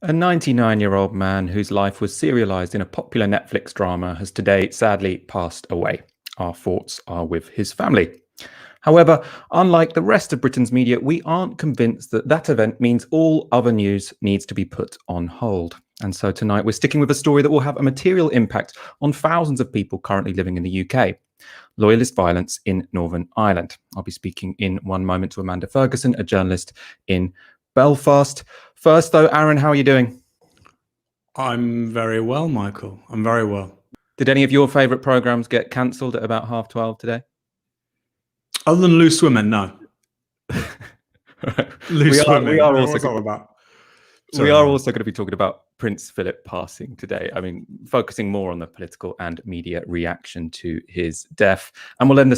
A 99-year-old man whose life was serialized in a popular Netflix drama has today sadly passed away. Our thoughts are with his family. However, unlike the rest of Britain's media, we aren't convinced that that event means all other news needs to be put on hold. And so tonight we're sticking with a story that will have a material impact on thousands of people currently living in the UK. Loyalist violence in Northern Ireland. I'll be speaking in one moment to Amanda Ferguson, a journalist in Belfast. First, though, Aaron, how are you doing? I'm very well, Michael. I'm very well. Did any of your favourite programmes get cancelled at about 12:30 today? Other than Loose Women, no. Loose Women. We are also going to be talking about Prince Phillip passing today. I mean, focusing more on the political and media reaction to his death. And we'll end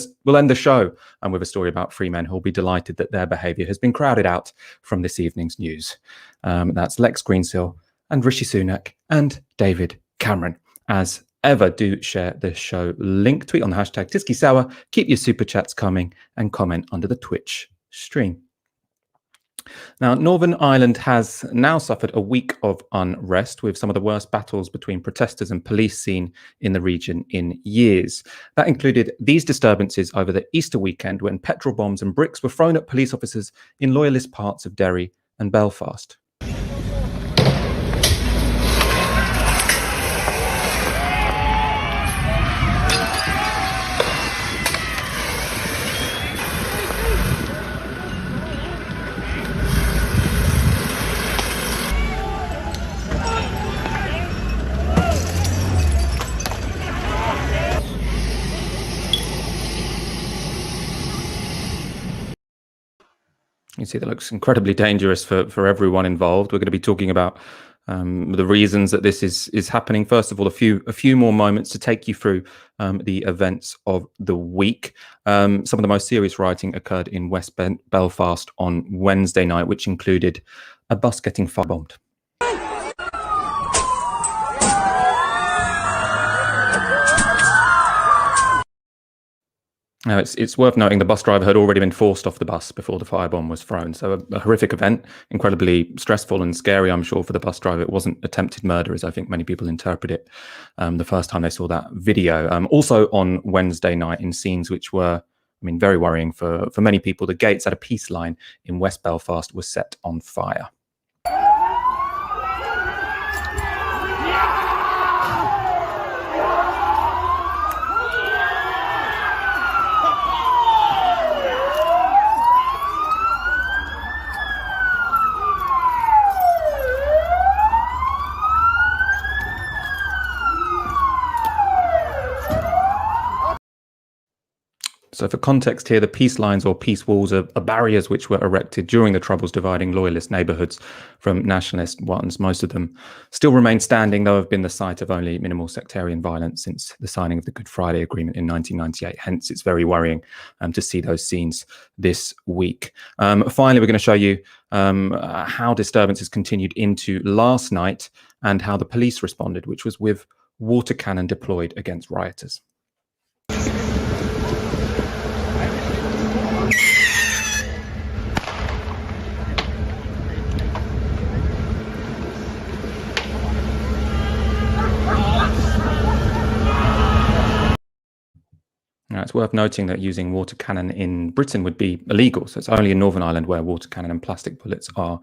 the show with a story about three men who'll be delighted that their behaviour has been crowded out from this evening's news. That's Lex Greensill and Rishi Sunak and David Cameron. As ever, do share the show link, tweet on the hashtag Tysky, keep your super chats coming and comment under the Twitch stream. Now, Northern Ireland has now suffered a week of unrest with some of the worst battles between protesters and police seen in the region in years. That included these disturbances over the Easter weekend when petrol bombs and bricks were thrown at police officers in loyalist parts of Derry and Belfast. You see, that looks incredibly dangerous for everyone involved. We're going to be talking about the reasons that this is happening. First of all, a few more moments to take you through the events of the week. Some of the most serious rioting occurred in West Belfast on Wednesday night, which included a bus getting firebombed. Now, it's worth noting the bus driver had already been forced off the bus before the firebomb was thrown. So a horrific event, incredibly stressful and scary, I'm sure, for the bus driver. It wasn't attempted murder, as I think many people interpret it the first time they saw that video. Also on Wednesday night, in scenes which were, very worrying for many people, the gates at a peace line in West Belfast was set on fire. So for context here, the peace lines or peace walls are barriers which were erected during the Troubles dividing loyalist neighbourhoods from nationalist ones. Most of them still remain standing, though have been the site of only minimal sectarian violence since the signing of the Good Friday Agreement in 1998. Hence, it's very worrying to see those scenes this week. Finally, we're going to show you how disturbances continued into last night and how the police responded, which was with water cannon deployed against rioters. Now, it's worth noting that using water cannon in Britain would be illegal. So it's only in Northern Ireland where water cannon and plastic bullets are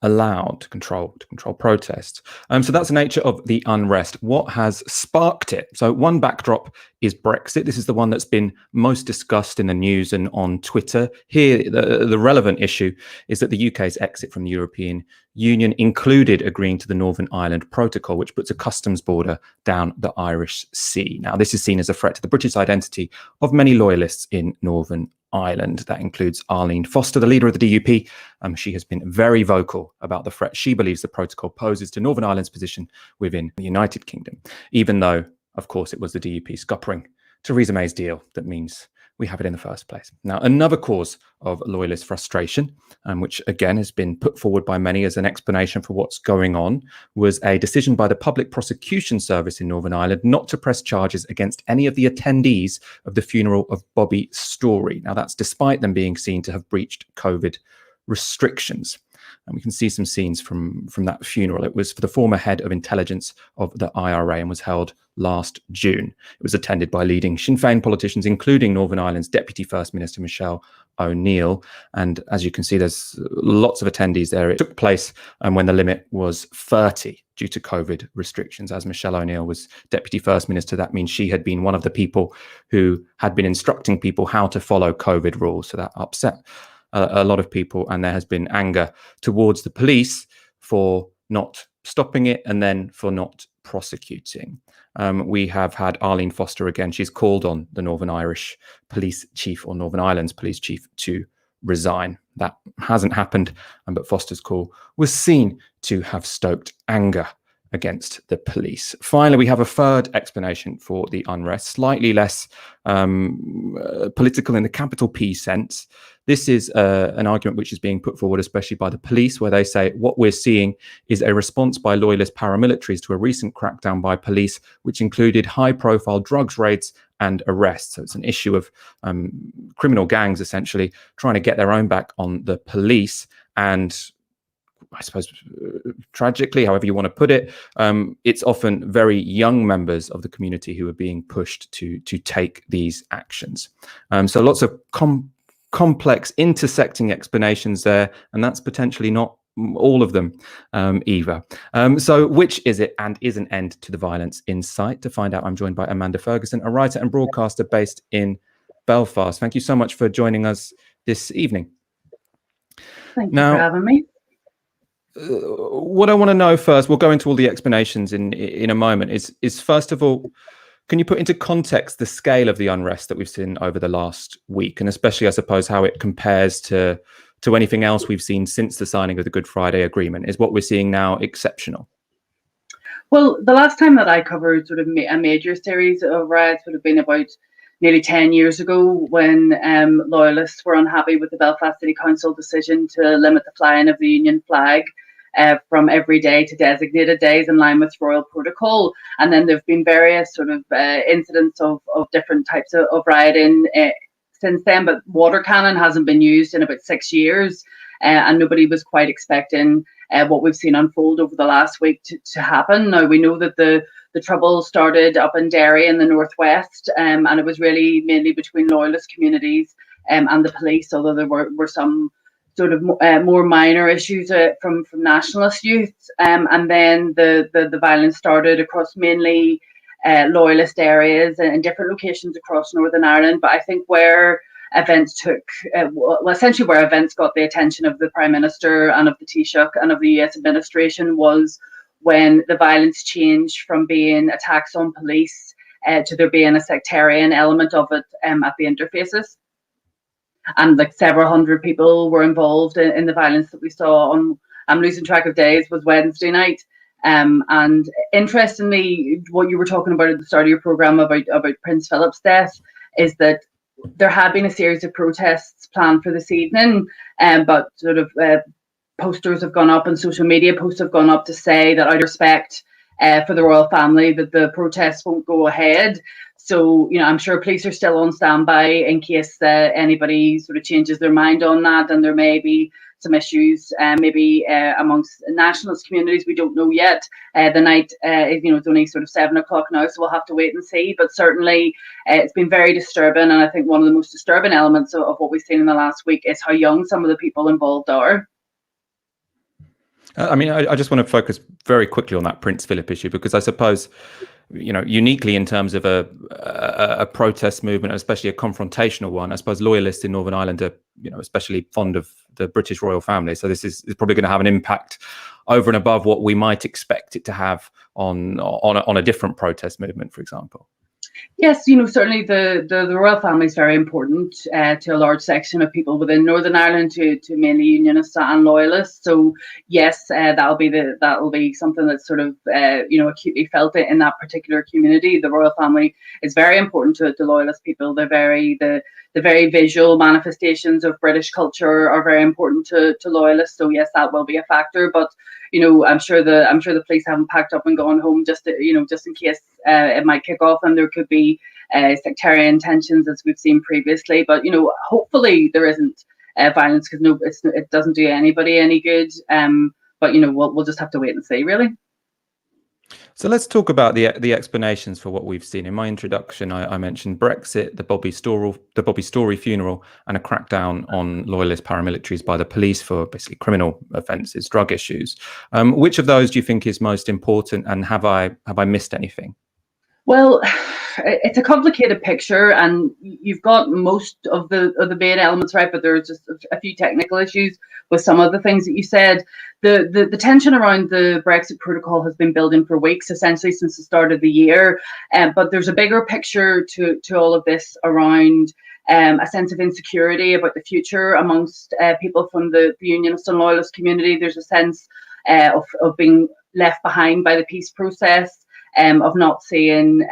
allowed to control protests. So that's the nature of the unrest. What has sparked it? So one backdrop is Brexit. This is the one that's been most discussed in the news and on Twitter. Here, the relevant issue is that the UK's exit from the European Union included agreeing to the Northern Ireland Protocol, which puts a customs border down the Irish Sea. Now, this is seen as a threat to the British identity of many loyalists in Northern Ireland. That includes Arlene Foster, the leader of the DUP. She has been very vocal about the threat she believes the protocol poses to Northern Ireland's position within the United Kingdom, even though, of course, it was the DUP scuppering Theresa May's deal that means we have it in the first place. Now, another cause of loyalist frustration, which again has been put forward by many as an explanation for what's going on, was a decision by the Public Prosecution Service in Northern Ireland not to press charges against any of the attendees of the funeral of Bobby Storey. Now, that's despite them being seen to have breached COVID restrictions. And we can see some scenes from that funeral. It was for the former head of intelligence of the IRA and was held last June. It was attended by leading Sinn Féin politicians, including Northern Ireland's Deputy First Minister Michelle O'Neill. And as you can see, there's lots of attendees there. It took place when the limit was 30 due to COVID restrictions. As Michelle O'Neill was Deputy First Minister, that means she had been one of the people who had been instructing people how to follow COVID rules. So that upset a lot of people, and there has been anger towards the police for not stopping it and then for not prosecuting. We have had Arlene Foster again. She's called on the Northern Irish Police Chief, or Northern Ireland's Police Chief, to resign. That hasn't happened, but Foster's call was seen to have stoked anger against the police. Finally, we have a third explanation for the unrest, slightly less political in the capital P sense. This is an argument which is being put forward, especially by the police, where they say what we're seeing is a response by loyalist paramilitaries to a recent crackdown by police, which included high-profile drugs raids and arrests. So it's an issue of criminal gangs, essentially, trying to get their own back on the police. And I suppose, tragically, however you want to put it, it's often very young members of the community who are being pushed to take these actions. So lots of complex, intersecting explanations there, and that's potentially not all of them either. So which is it, and is an end to the violence in sight? To find out, I'm joined by Amanda Ferguson, a writer and broadcaster based in Belfast. Thank you so much for joining us this evening. Thank you for having me. What I want to know first, we'll go into all the explanations in a moment, is first of all, can you put into context the scale of the unrest that we've seen over the last week, and especially, I suppose, how it compares to anything else we've seen since the signing of the Good Friday Agreement? Is what we're seeing now exceptional? Well, the last time that I covered sort of a major series of riots would have been about nearly 10 years ago, when Loyalists were unhappy with the Belfast City Council decision to limit the flying of the Union flag from every day to designated days in line with royal protocol. And then there have been various sort of incidents of different types of rioting since then, but water cannon hasn't been used in about 6 years, and nobody was quite expecting what we've seen unfold over the last week to happen. Now, we know that the trouble started up in Derry in the northwest, and it was really mainly between loyalist communities and the police, although there were some sort of more minor issues from nationalist youth, and then the violence started across mainly loyalist areas and in different locations across Northern Ireland. But I think where events essentially where events got the attention of the Prime Minister and of the Taoiseach and of the US administration was when the violence changed from being attacks on police to there being a sectarian element of it at the interfaces. And like several hundred people were involved in the violence that we saw on, I'm losing track of days, was Wednesday night. And interestingly, what you were talking about at the start of your programme about Prince Phillip's death is that there had been a series of protests planned for this evening, but sort of posters have gone up and social media posts have gone up to say that out of respect for the royal family that the protests won't go ahead. So, you know, I'm sure police are still on standby in case anybody sort of changes their mind on that, and there may be some issues maybe amongst nationalist communities. We don't know yet. The night, it's only sort of 7 o'clock now, so we'll have to wait and see. But certainly it's been very disturbing, and I think one of the most disturbing elements of what we've seen in the last week is how young some of the people involved are. I mean, I just want to focus very quickly on that Prince Philip issue, because I suppose, you know, uniquely in terms of a protest movement, especially a confrontational one, I suppose loyalists in Northern Ireland are, you know, especially fond of the British royal family. So this is probably going to have an impact over and above what we might expect it to have on a different protest movement, for example. Yes, you know, certainly the royal family is very important to a large section of people within Northern Ireland, to mainly Unionists and Loyalists. So yes, that'll be something that's sort of acutely felt in that particular community. The royal family is very important to Loyalist people. The very visual manifestations of British culture are very important to Loyalists. So yes, that will be a factor. But you know, I'm sure the police haven't packed up and gone home just in case it might kick off, and there could be sectarian tensions as we've seen previously. But you know, hopefully there isn't violence, because no, it doesn't do anybody any good. But we'll just have to wait and see, really. So let's talk about the explanations for what we've seen. In my introduction, I mentioned Brexit, the Bobby Story funeral, and a crackdown on loyalist paramilitaries by the police for basically criminal offences, drug issues. Which of those do you think is most important, and have I missed anything? Well, it's a complicated picture, and you've got most of the main elements right, but there's just a few technical issues with some of the things that you said. The tension around the Brexit protocol has been building for weeks, essentially since the start of the year. But there's a bigger picture to all of this around a sense of insecurity about the future amongst people from the Unionist and Loyalist community. There's a sense of being left behind by the peace process. Of not seeing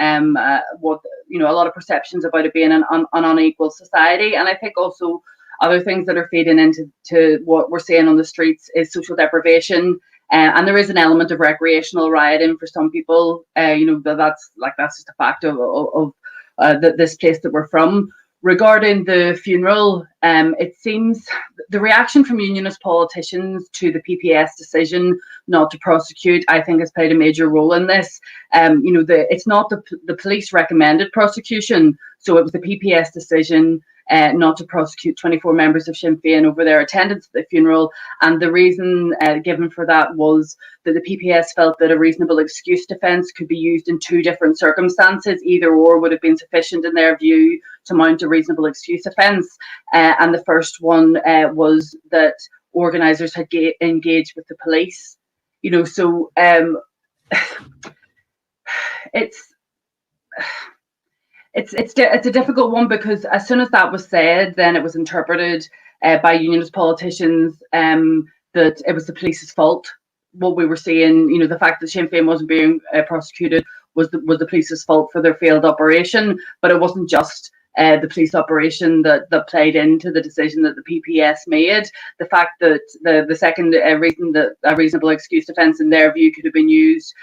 what a lot of perceptions about it being an unequal society, and I think also other things that are feeding into what we're seeing on the streets is social deprivation, and there is an element of recreational rioting for some people. That's just a fact of this place that we're from. Regarding the funeral, it seems the reaction from Unionist politicians to the PPS decision not to prosecute, I think, has played a major role in this. It's not the police recommended prosecution, so it was the PPS decision not to prosecute 24 members of Sinn Féin over their attendance at the funeral. And the reason given for that was that the PPS felt that a reasonable excuse defence could be used in two different circumstances. Either or would have been sufficient in their view to mount a reasonable excuse offence. And the first one was that organisers had engaged with the police. So it's a difficult one, because as soon as that was said, then it was interpreted by Unionist politicians that it was the police's fault. What we were seeing, the fact that Sinn Féin wasn't being prosecuted was the police's fault for their failed operation. But it wasn't just the police operation that played into the decision that the PPS made. The fact that the second reason that a reasonable excuse defence in their view could have been used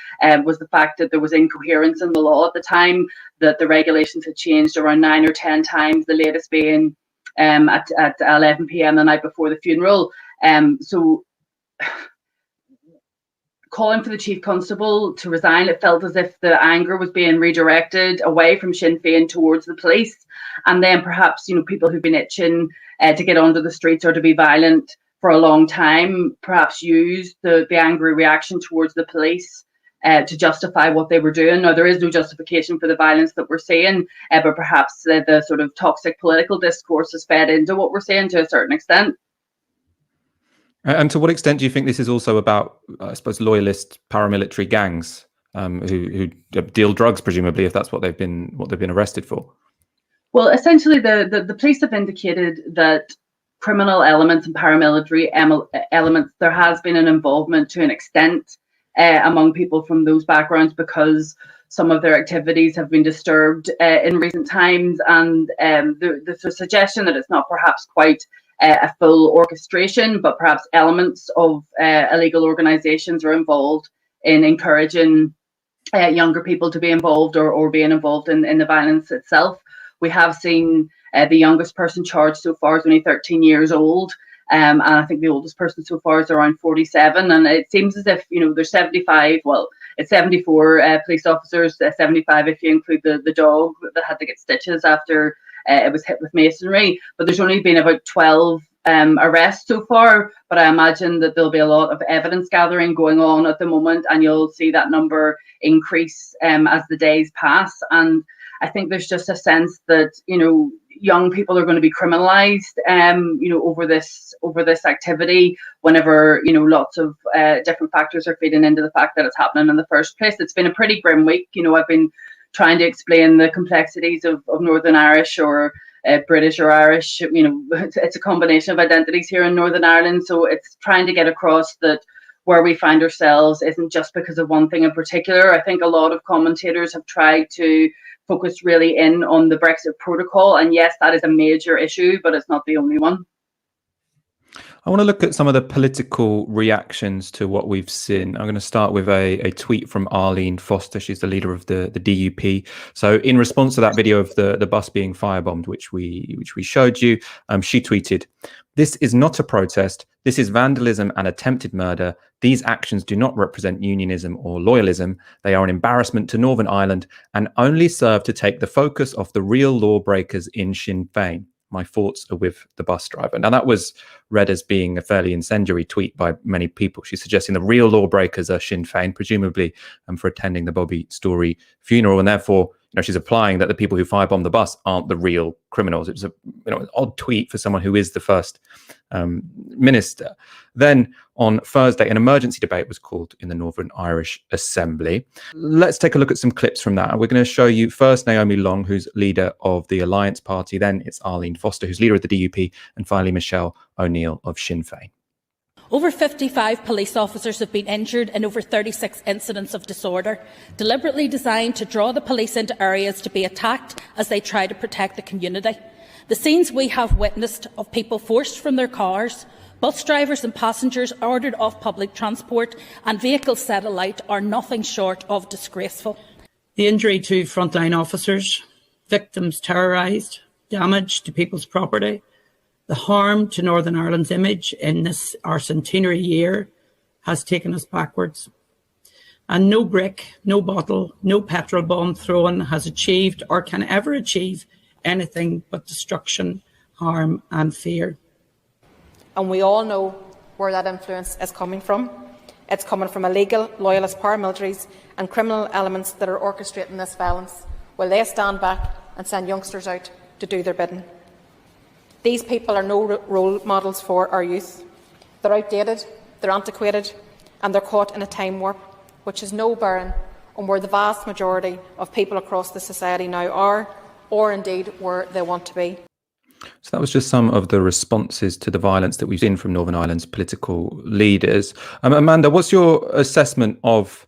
was the fact that there was incoherence in the law at the time, that the regulations had changed around 9 or 10 times, the latest being at 11 p.m. the night before the funeral. So calling for the chief constable to resign, it felt as if the anger was being redirected away from Sinn Féin towards the police. And then perhaps, people who've been itching to get onto the streets or to be violent for a long time, perhaps used the angry reaction towards the police to justify what they were doing. Now, there is no justification for the violence that we're seeing, but perhaps the sort of toxic political discourse has fed into what we're seeing to a certain extent. And to what extent do you think this is also about, I suppose, loyalist paramilitary gangs who deal drugs, presumably, if that's what they've been arrested for? Well, essentially, the police have indicated that criminal elements and paramilitary elements, there has been an involvement to an extent among people from those backgrounds, because some of their activities have been disturbed in recent times, and there's a suggestion that it's not perhaps quite a full orchestration, but perhaps elements of illegal organisations are involved in encouraging younger people to be involved or being involved in the violence itself. We have seen the youngest person charged so far is only 13 years old, and I think the oldest person so far is around 47. And it seems as if there's 75. Well, it's 74 police officers, 75 if you include the dog that had to get stitches after it was hit with masonry, but there's only been about 12 arrests so far. But I imagine that there'll be a lot of evidence gathering going on at the moment, and you'll see that number increase as the days pass. And I think there's just a sense that young people are going to be criminalized over this activity, whenever lots of different factors are feeding into the fact that it's happening in the first place. It's been a pretty grim week. I've been trying to explain the complexities of Northern Irish or British or Irish. It's a combination of identities here in Northern Ireland. So it's trying to get across that where we find ourselves isn't just because of one thing in particular. I think a lot of commentators have tried to focus really in on the Brexit protocol. And yes, that is a major issue, but it's not the only one. I want to look at some of the political reactions to what we've seen. I'm going to start with a tweet from Arlene Foster. She's the leader of the DUP. So in response to that video of the bus being firebombed, which we showed you, she tweeted, "This is not a protest. This is vandalism and attempted murder. These actions do not represent unionism or loyalism. They are an embarrassment to Northern Ireland and only serve to take the focus off the real lawbreakers in Sinn Féin. My thoughts are with the bus driver." Now, that was read as being a fairly incendiary tweet by many people. She's suggesting the real lawbreakers are Sinn Féin, presumably for attending the Bobby Story funeral, and therefore, she's implying that the people who firebombed the bus aren't the real criminals. It was an odd tweet for someone who is the first minister. Then on Thursday, an emergency debate was called in the Northern Irish Assembly. Let's take a look at some clips from that. We're going to show you first Naomi Long, who's leader of the Alliance Party. Then it's Arlene Foster, who's leader of the DUP, and finally Michelle O'Neill of Sinn Féin. Over 55 police officers have been injured in over 36 incidents of disorder, deliberately designed to draw the police into areas to be attacked as they try to protect the community. The scenes we have witnessed of people forced from their cars, bus drivers and passengers ordered off public transport and vehicles set alight are nothing short of disgraceful. The injury to frontline officers, victims terrorised, damage to people's property, the harm to Northern Ireland's image in this, our centenary year, has taken us backwards. And no brick, no bottle, no petrol bomb thrown has achieved or can ever achieve anything but destruction, harm and fear. And we all know where that influence is coming from. It's coming from illegal loyalist paramilitaries and criminal elements that are orchestrating this violence, while they stand back and send youngsters out to do their bidding. These people are no role models for our youth. They're outdated, they're antiquated, and they're caught in a time warp, which has no bearing on where the vast majority of people across the society now are, or indeed where they want to be. So that was just some of the responses to the violence that we've seen from Northern Ireland's political leaders. Amanda, what's your assessment of,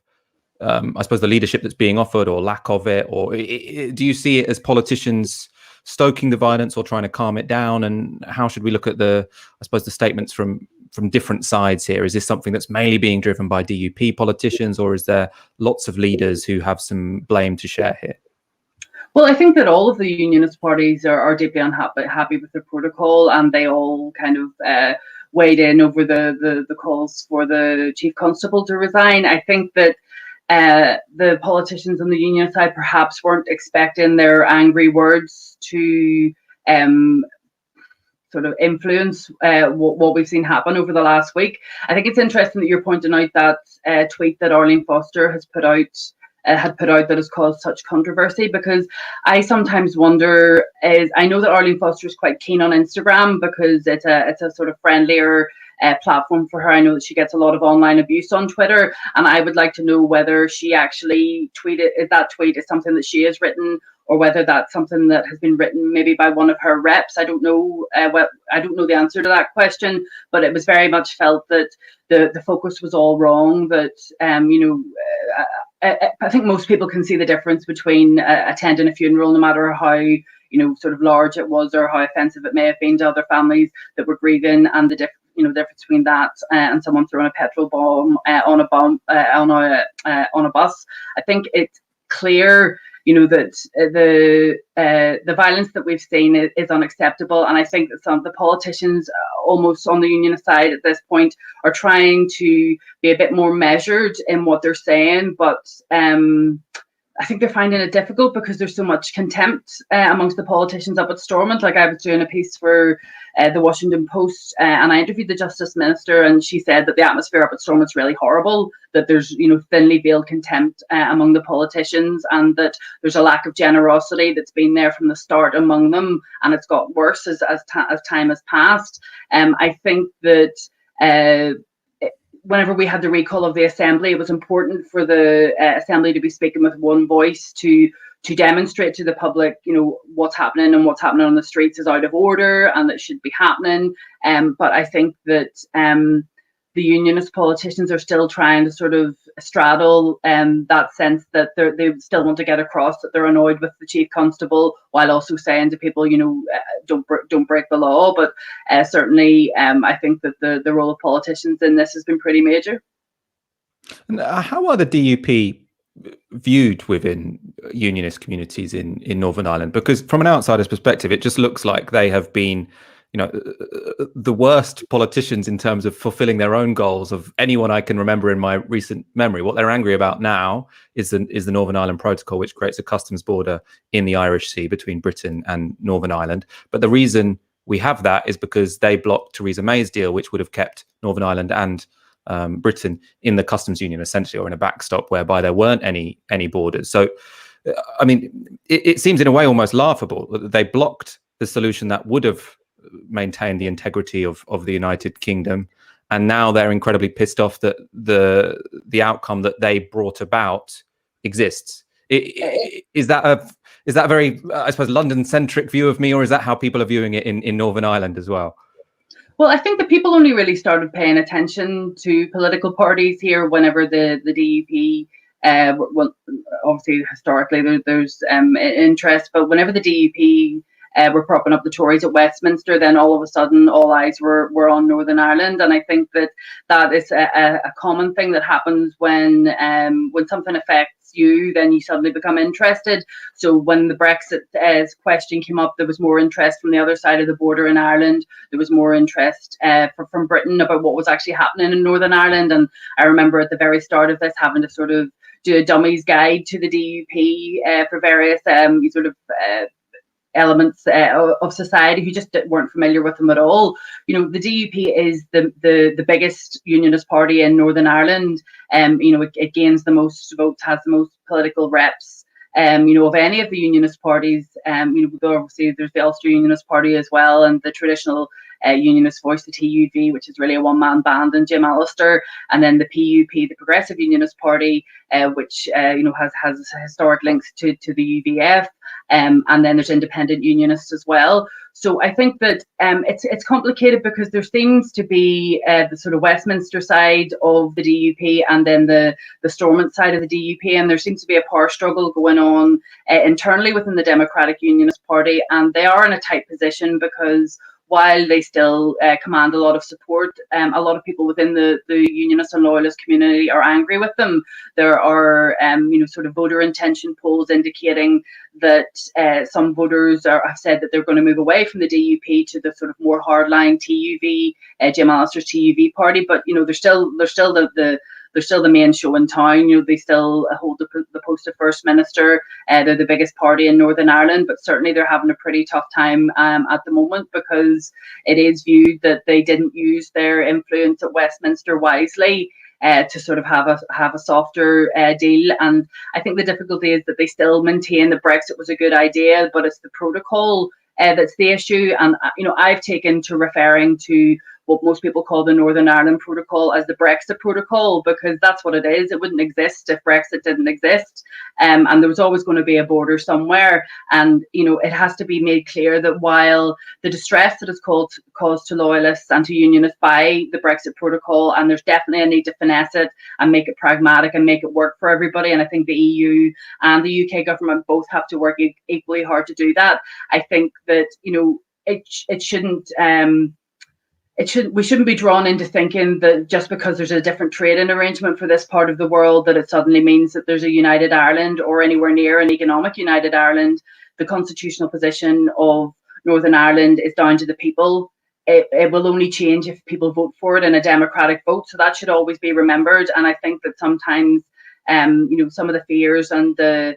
I suppose, the leadership that's being offered or lack of it? Or do you see it as politicians stoking the violence or trying to calm it down? And how should we look at the statements from different sides here? Is this something that's mainly being driven by DUP politicians, or is there lots of leaders who have some blame to share here? Well, I think that all of the unionist parties are deeply happy with the protocol, and they all kind of weighed in over the calls for the chief constable to resign. I think that the politicians on the union side perhaps weren't expecting their angry words to sort of influence what we've seen happen over the last week. I think it's interesting that you're pointing out that tweet that Arlene Foster has put out that has caused such controversy, because I sometimes wonder, I know that Arlene Foster is quite keen on Instagram because it's a sort of friendlier platform for her. I know that she gets a lot of online abuse on Twitter, and I would like to know whether she actually tweeted, if that tweet is something that she has written, or whether that's something that has been written maybe by one of her reps. I don't know. I don't know the answer to that question, but it was very much felt that the focus was all wrong. That I think most people can see the difference between attending a funeral, no matter how sort of large it was or how offensive it may have been to other families that were grieving, and the difference between that and someone throwing a petrol bomb on a bus. I think it's clear, that the violence that we've seen is unacceptable, and I think that some of the politicians, almost on the unionist side at this point, are trying to be a bit more measured in what they're saying, but I think they're finding it difficult because there's so much contempt amongst the politicians up at Stormont. Like, I was doing a piece for the Washington Post, and I interviewed the Justice Minister, and she said that the atmosphere up at Stormont's really horrible, that there's thinly veiled contempt among the politicians, and that there's a lack of generosity that's been there from the start among them, and it's got worse as time has passed. I think that whenever we had the recall of the Assembly, it was important for the Assembly to be speaking with one voice to demonstrate to the public, what's happening, and what's happening on the streets is out of order and that should be happening. But I think that the unionist politicians are still trying to sort of straddle that sense that they still want to get across that they're annoyed with the chief constable, while also saying to people, don't break the law. But certainly, I think that the role of politicians in this has been pretty major. And how are the DUP viewed within unionist communities in Northern Ireland? Because from an outsider's perspective, it just looks like they have been, the worst politicians in terms of fulfilling their own goals of anyone I can remember in my recent memory. What they're angry about now is the Northern Ireland Protocol, which creates a customs border in the Irish Sea between Britain and Northern Ireland. But the reason we have that is because they blocked Theresa May's deal, which would have kept Northern Ireland and Britain in the customs union, essentially, or in a backstop whereby there weren't any borders. So, I mean, it seems in a way almost laughable that they blocked the solution that would have maintained the integrity of the United Kingdom, and now they're incredibly pissed off that the outcome that they brought about exists. Is that a very, I suppose, London-centric view of me, or is that how people are viewing it in Northern Ireland as well? Well, I think that people only really started paying attention to political parties here whenever the DUP, well, obviously historically there's interest, but whenever the DUP were propping up the Tories at Westminster, then all of a sudden all eyes were on Northern Ireland. And I think that is a common thing that happens when something affects you, then you suddenly become interested. So when the Brexit question came up, there was more interest from the other side of the border in Ireland. There was more interest from Britain about what was actually happening in Northern Ireland. And I remember at the very start of this having to sort of do a dummy's guide to the DUP for various elements of society who just weren't familiar with them at all. The DUP is the biggest unionist party in Northern Ireland. It gains the most votes, has the most political reps, of any of the unionist parties. Obviously there's the Ulster Unionist Party as well, and the traditional unionist voice, the TUV, which is really a one-man band, and Jim Allister, and then the PUP, the Progressive Unionist Party, which has historic links to the UVF, and then there's independent unionists as well. So I think that it's complicated because there seems to be the sort of Westminster side of the DUP and then the Stormont side of the DUP, and there seems to be a power struggle going on internally within the Democratic Unionist Party, and they are in a tight position because while they still command a lot of support, a lot of people within the unionist and loyalist community are angry with them. There are, sort of voter intention polls indicating that some voters have said that they're going to move away from the DUP to the sort of more hardline TUV, Jim Allister's TUV party. But they're still the main show in town. They still hold the post of First Minister. They're the biggest party in Northern Ireland, but certainly they're having a pretty tough time at the moment because it is viewed that they didn't use their influence at Westminster wisely to sort of have a softer deal. And I think the difficulty is that they still maintain that Brexit was a good idea, but it's the protocol that's the issue. And I've taken to referring to what most people call the Northern Ireland Protocol as the Brexit Protocol, because that's what it is. It wouldn't exist if Brexit didn't exist. And there was always going to be a border somewhere. And, it has to be made clear that while the distress that is caused to loyalists and to unionists by the Brexit Protocol, and there's definitely a need to finesse it and make it pragmatic and make it work for everybody. And I think the EU and the UK government both have to work equally hard to do that. I think that, we shouldn't be drawn into thinking that just because there's a different trading arrangement for this part of the world that it suddenly means that there's a united Ireland or anywhere near an economic united Ireland. The constitutional position of Northern Ireland is down to the people. It will only change if people vote for it in a democratic vote. So that should always be remembered. And I think that sometimes, some of the fears and the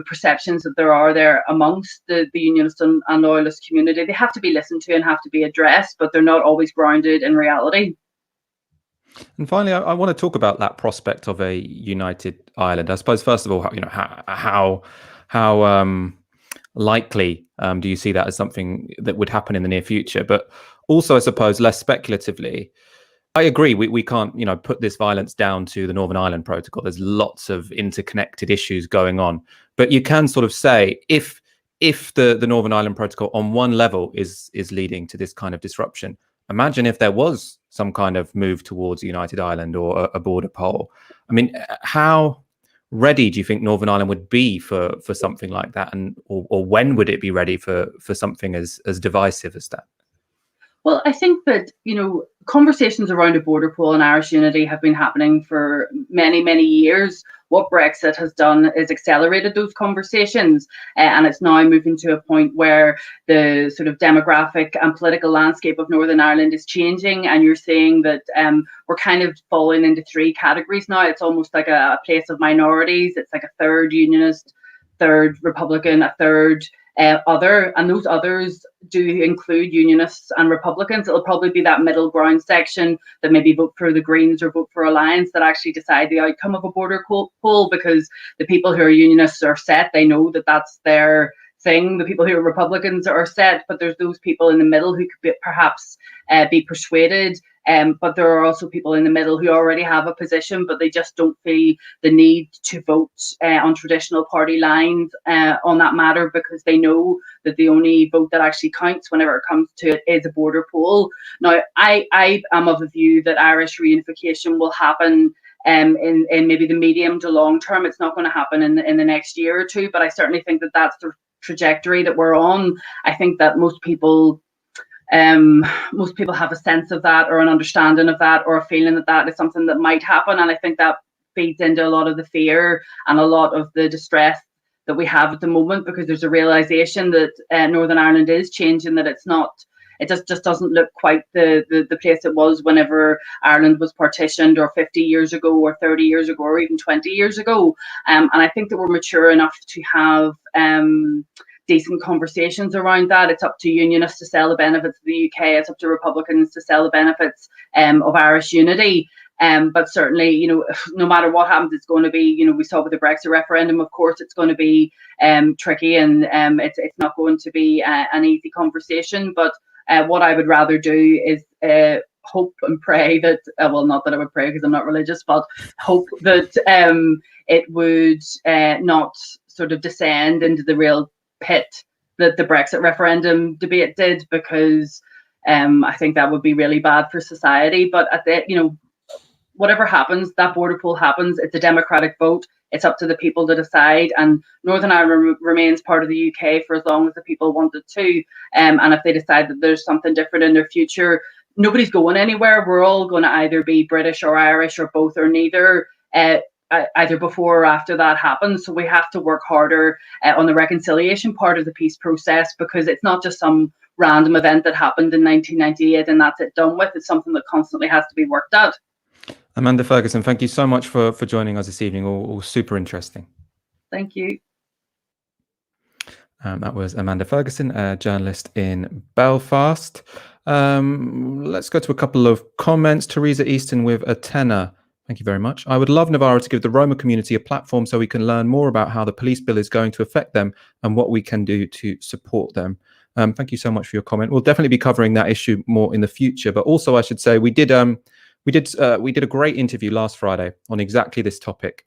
perceptions that there are there amongst the unionist and loyalist community, they have to be listened to and have to be addressed, but they're not always grounded in reality. And finally, I want to talk about that prospect of a united Ireland. I suppose, first of all, how likely do you see that as something that would happen in the near future? But also, I suppose, less speculatively, I agree. We can't, put this violence down to the Northern Ireland Protocol. There's lots of interconnected issues going on. But you can sort of say if the Northern Ireland Protocol on one level is leading to this kind of disruption, imagine if there was some kind of move towards United Ireland or a border poll. I mean, how ready do you think Northern Ireland would be for something like that, and or when would it be ready for something as divisive as that? Well, I think that, conversations around a border poll and Irish unity have been happening for many, many years. What Brexit has done is accelerated those conversations, and it's now moving to a point where the sort of demographic and political landscape of Northern Ireland is changing, and you're seeing that we're kind of falling into three categories now. It's almost like a place of minorities. It's like a third unionist, third Republican, a third other, and those others do include unionists and Republicans. It'll probably be that middle ground section that maybe vote for the Greens or vote for Alliance that actually decide the outcome of a border poll, because the people who are unionists are set. They know that that's their thing. The people who are Republicans are set, but there's those people in the middle who could perhaps be persuaded. But there are also people in the middle who already have a position, but they just don't feel the need to vote on traditional party lines on that matter, because they know that the only vote that actually counts whenever it comes to it is a border poll. Now, I am of the view that Irish reunification will happen in maybe the medium to long term. It's not going to happen in the next year or two, but I certainly think that that's the trajectory that we're on. I think that most people have a sense of that, or an understanding of that, or a feeling that that is something that might happen. And I think that feeds into a lot of the fear and a lot of the distress that we have at the moment, because there's a realization that Northern Ireland is changing, that it just doesn't look quite the place it was whenever Ireland was partitioned, or 50 years ago, or 30 years ago, or even 20 years ago. And I think that we're mature enough to have decent conversations around that. It's up to unionists to sell the benefits of the UK. It's up to Republicans to sell the benefits of Irish unity. But certainly, no matter what happens, it's going to be, we saw with the Brexit referendum, of course, it's going to be tricky, and it's not going to be an easy conversation. But what I would rather do is hope and pray that, well, not that I would pray because I'm not religious, but hope that it would not sort of descend into the real pit that the Brexit referendum debate did, because I think that would be really bad for society. But whatever happens, that border poll happens. It's a democratic vote. It's up to the people to decide, and Northern Ireland remains part of the UK for as long as the people want it to. And if they decide that there's something different in their future, nobody's going anywhere. We're all going to either be British or Irish, or both or neither, either before or after that happens. So we have to work harder on the reconciliation part of the peace process, because it's not just some random event that happened in 1998 and that's it, done with. It's something that constantly has to be worked at. Amanda Ferguson, thank you so much for joining us this evening. All super interesting. Thank you. That was Amanda Ferguson, a journalist in Belfast. Let's go to a couple of comments. Teresa Easton with a tenner. Thank you very much. I would love Novara to give the Roma community a platform so we can learn more about how the police bill is going to affect them and what we can do to support them. Thank you so much for your comment. We'll definitely be covering that issue more in the future. But also, I should say, we did a great interview last Friday on exactly this topic.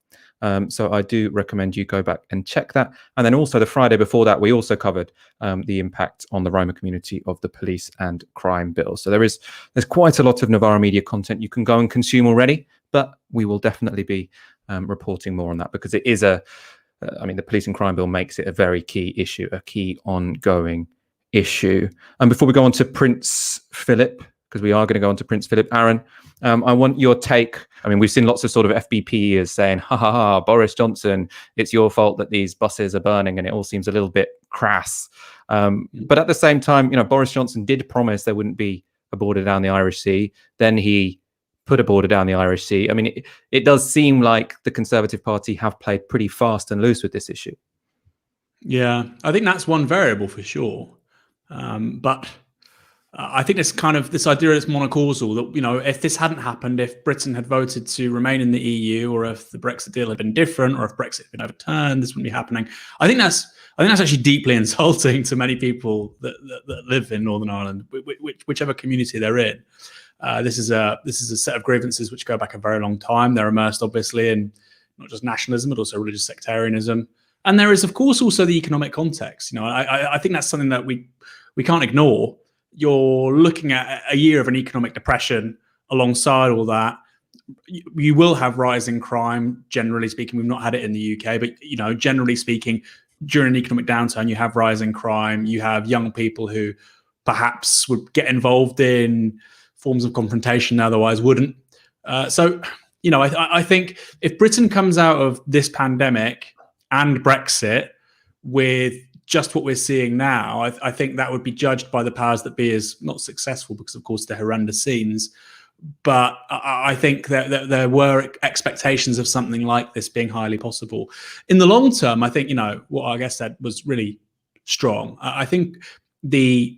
So I do recommend you go back and check that. And then also the Friday before that, we also covered the impact on the Roma community of the police and crime bill. So there's quite a lot of Novara Media content you can go and consume already, but we will definitely be reporting more on that, because it is the police and crime bill makes it a very key issue, a key ongoing issue. And before we go on to Prince Phillip, because we are going to go on to Prince Phillip, Aaron, I want your take. I mean, we've seen lots of sort of FBPers saying, ha ha ha, Boris Johnson, it's your fault that these buses are burning, and it all seems a little bit crass. But at the same time, Boris Johnson did promise there wouldn't be a border down the Irish Sea. Then he put a border down the Irish Sea. I mean, it does seem like the Conservative Party have played pretty fast and loose with this issue. Yeah, I think that's one variable for sure. But I think it's kind of this idea is monocausal, that, if this hadn't happened, if Britain had voted to remain in the EU, or if the Brexit deal had been different, or if Brexit had been overturned, this wouldn't be happening. I think that's actually deeply insulting to many people that live in Northern Ireland, whichever community they're in. This is a set of grievances which go back a very long time. They're immersed, obviously, in not just nationalism, but also religious sectarianism. And there is, of course, also the economic context. I think that's something that we can't ignore. you're looking at a year of an economic depression alongside all that. You will have rising crime, generally speaking. We've not had it in the UK, but generally speaking, during an economic downturn, you have rising crime. You have young people who perhaps would get involved in forms of confrontation otherwise wouldn't. I think if Britain comes out of this pandemic and Brexit with just what we're seeing now, I think that would be judged by the powers that be as not successful, because of course they're horrendous scenes. But I think that there were expectations of something like this being highly possible. In the long term, I think, what I guess said was really strong. I think there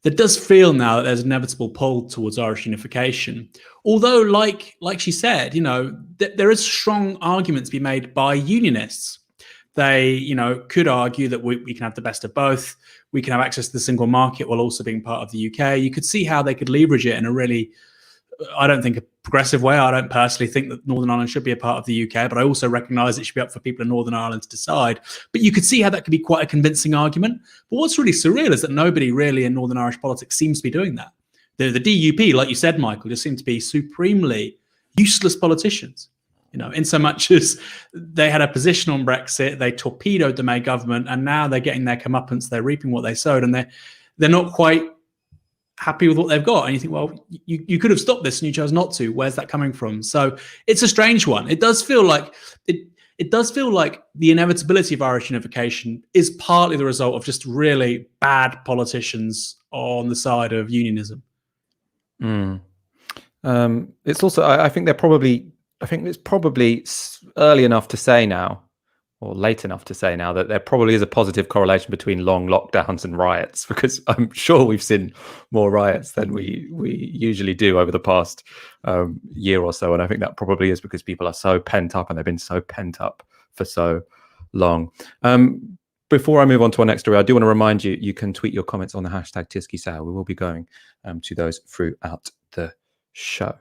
does feel now that there's an inevitable pull towards Irish unification. Although, like she said, there is strong argument to be made by unionists. They, could argue that we can have the best of both. We can have access to the single market while also being part of the UK. You could see how they could leverage it in a really, I don't think, a progressive way. I don't personally think that Northern Ireland should be a part of the UK, but I also recognise it should be up for people in Northern Ireland to decide. But you could see how that could be quite a convincing argument. But what's really surreal is that nobody really in Northern Irish politics seems to be doing that. The DUP, like you said, Michael, just seem to be supremely useless politicians. In so much as they had a position on Brexit, they torpedoed the May government, and now they're getting their comeuppance. They're reaping what they sowed, and they're not quite happy with what they've got. And you think, well, you could have stopped this, and you chose not to. Where's that coming from? So it's a strange one. It does feel like it does feel like the inevitability of Irish unification is partly the result of just really bad politicians on the side of unionism. It's also, I think it's probably early enough to say now, or late enough to say now, that there probably is a positive correlation between long lockdowns and riots, because I'm sure we've seen more riots than we usually do over the past year or so. And I think that probably is because people are so pent up, and they've been so pent up for so long. Before I move on to our next story, I do want to remind you, you can tweet your comments on the hashtag Tysky Sale. We will be going to those throughout the show.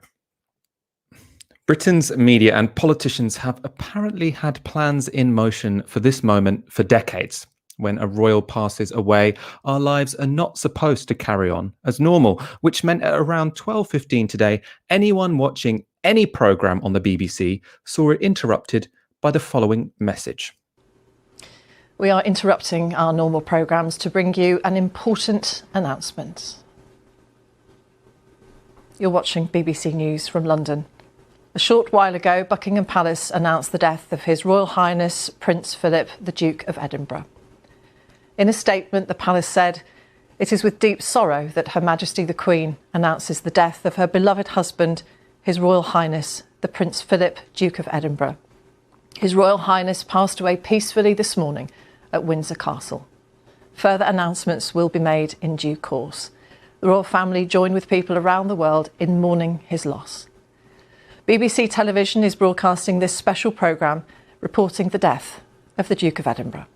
Britain's media and politicians have apparently had plans in motion for this moment for decades. When a royal passes away, our lives are not supposed to carry on as normal, which meant at around 12:15 today, anyone watching any programme on the BBC saw it interrupted by the following message. We are interrupting our normal programmes to bring you an important announcement. You're watching BBC News from London. A short while ago, Buckingham Palace announced the death of His Royal Highness Prince Philip, the Duke of Edinburgh. In a statement, the Palace said, "It is with deep sorrow that Her Majesty the Queen announces the death of her beloved husband, His Royal Highness, the Prince Philip, Duke of Edinburgh. His Royal Highness passed away peacefully this morning at Windsor Castle. Further announcements will be made in due course. The royal family join with people around the world in mourning his loss." BBC Television is broadcasting this special programme reporting the death of the Duke of Edinburgh.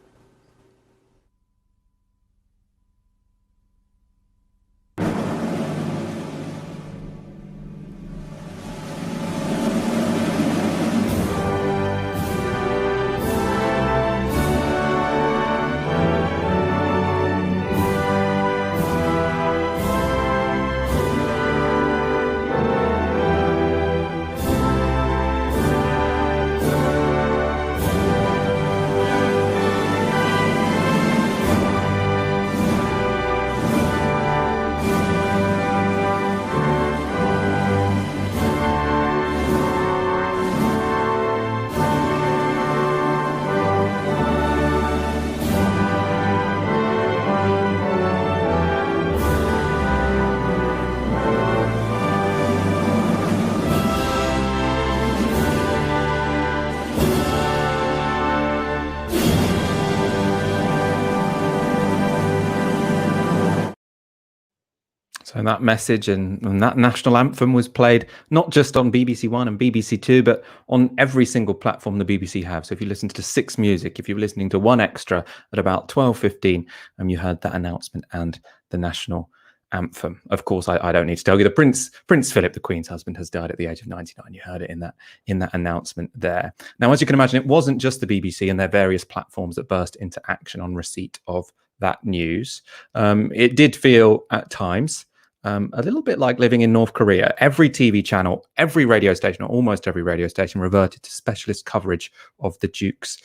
And that message and that national anthem was played not just on BBC One and BBC Two, but on every single platform the BBC have. So if you listen to 6 Music, if you were listening to 1 Extra at about 12:15, you heard that announcement and the national anthem. Of course, I don't need to tell you that Prince Philip, the Queen's husband, has died at the age of 99. You heard it in that announcement there. Now, as you can imagine, it wasn't just the BBC and their various platforms that burst into action on receipt of that news. It did feel at times a little bit like living in North Korea. Every TV channel, every radio station, or almost every radio station, reverted to specialist coverage of the Duke's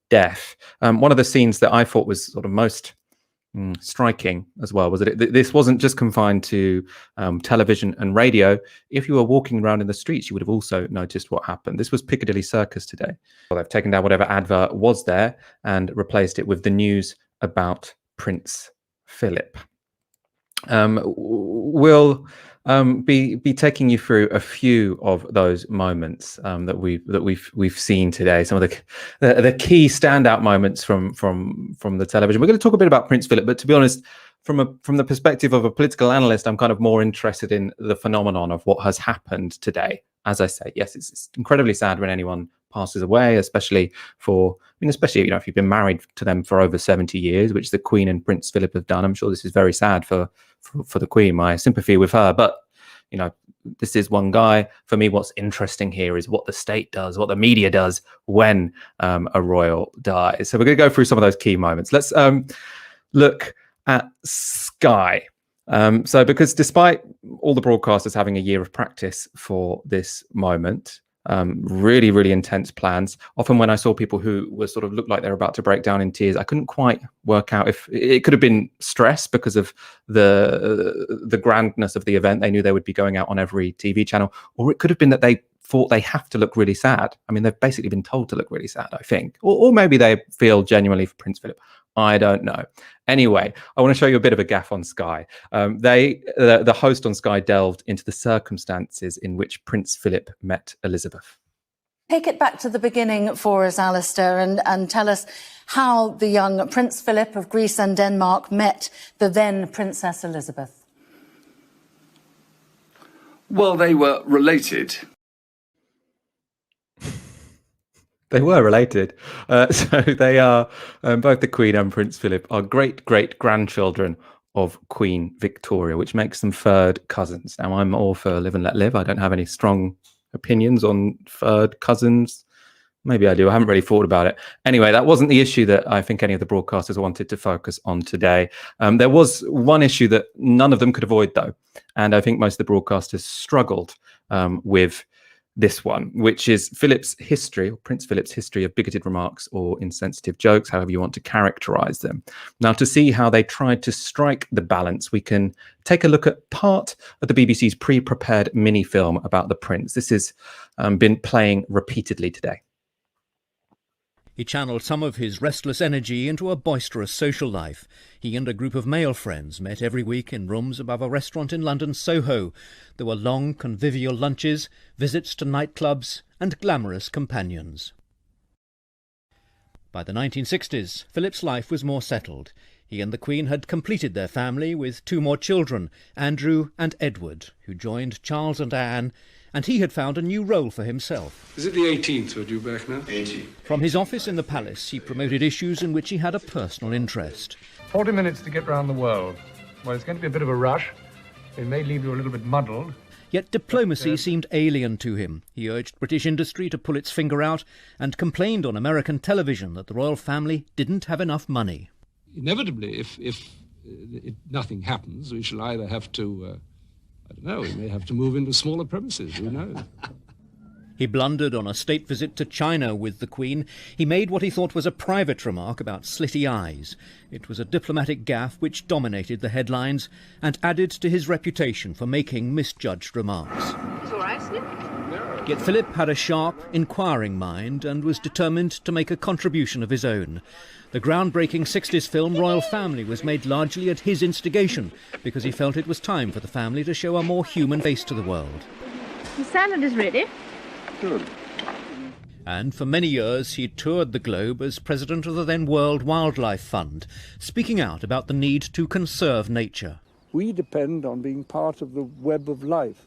death. One of the scenes that I thought was sort of most striking as well was that this wasn't just confined to television and radio. If you were walking around in the streets, you would have also noticed what happened. This was Piccadilly Circus today. Well, they've taken down whatever advert was there and replaced it with the news about Prince Philip. We'll be taking you through a few of those moments that we've seen today. Some of the key standout moments from the television. We're going to talk a bit about Prince Philip, but to be honest, from the perspective of a political analyst, I'm kind of more interested in the phenomenon of what has happened today. As I say, yes, it's incredibly sad when anyone passes away, especially if you've been married to them for over 70 years, which the Queen and Prince Philip have done. I'm sure this is very sad for the Queen. My sympathy with her, but this is one guy. For me, what's interesting here is what the state does, what the media does when a royal dies. So we're going to go through some of those key moments. Let's look at Sky. So because despite all the broadcasters having a year of practice for this moment, really, really intense plans. Often when I saw people who were sort of looked like they were about to break down in tears, I couldn't quite work out if it could have been stress because of the grandness of the event. They knew they would be going out on every TV channel, or it could have been that they thought they have to look really sad. I mean, they've basically been told to look really sad, I think. Or maybe they feel genuinely for Prince Philip. I don't know. Anyway, I want to show you a bit of a gaffe on Sky. The host on Sky delved into the circumstances in which Prince Philip met Elizabeth. Take it back to the beginning for us, Alistair, and tell us how the young Prince Philip of Greece and Denmark met the then Princess Elizabeth. Well, they were related. They were related. So they are, both the Queen and Prince Philip are great-great-grandchildren of Queen Victoria, which makes them third cousins. Now, I'm all for live and let live. I don't have any strong opinions on third cousins. Maybe I do. I haven't really thought about it. Anyway, that wasn't the issue that I think any of the broadcasters wanted to focus on today. There was one issue that none of them could avoid, though. And I think most of the broadcasters struggled with this one, which is Philip's history, or Prince Philip's history of bigoted remarks or insensitive jokes, however you want to characterize them. Now, to see how they tried to strike the balance, we can take a look at part of the BBC's pre-prepared mini-film about the Prince. This has been playing repeatedly today. He channeled some of his restless energy into a boisterous social life. He and a group of male friends met every week in rooms above a restaurant in London's Soho. There were long, convivial lunches, visits to nightclubs, and glamorous companions. By the 1960s, Philip's life was more settled. He and the Queen had completed their family with 2 more children, Andrew and Edward, who joined Charles and Anne, and he had found a new role for himself. Is it the 18th we're due back now? 18. From his office in the palace, he promoted issues in which he had a personal interest. 40 minutes to get round the world. Well, it's going to be a bit of a rush. It may leave you a little bit muddled. Yet diplomacy seemed alien to him. He urged British industry to pull its finger out and complained on American television that the royal family didn't have enough money. Inevitably, if nothing happens, we shall either have to, I don't know, we may have to move into smaller premises, who knows? He blundered on a state visit to China with the Queen. He made what he thought was a private remark about slitty eyes. It was a diplomatic gaffe which dominated the headlines and added to his reputation for making misjudged remarks. It's all right, isn't it? Yet Philip had a sharp, inquiring mind and was determined to make a contribution of his own. The groundbreaking 60s film Royal Family was made largely at his instigation because he felt it was time for the family to show a more human face to the world. The salad is ready. Good. And for many years he toured the globe as president of the then World Wildlife Fund, speaking out about the need to conserve nature. We depend on being part of the web of life.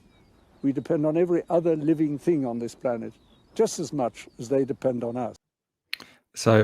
We depend on every other living thing on this planet, just as much as they depend on us. So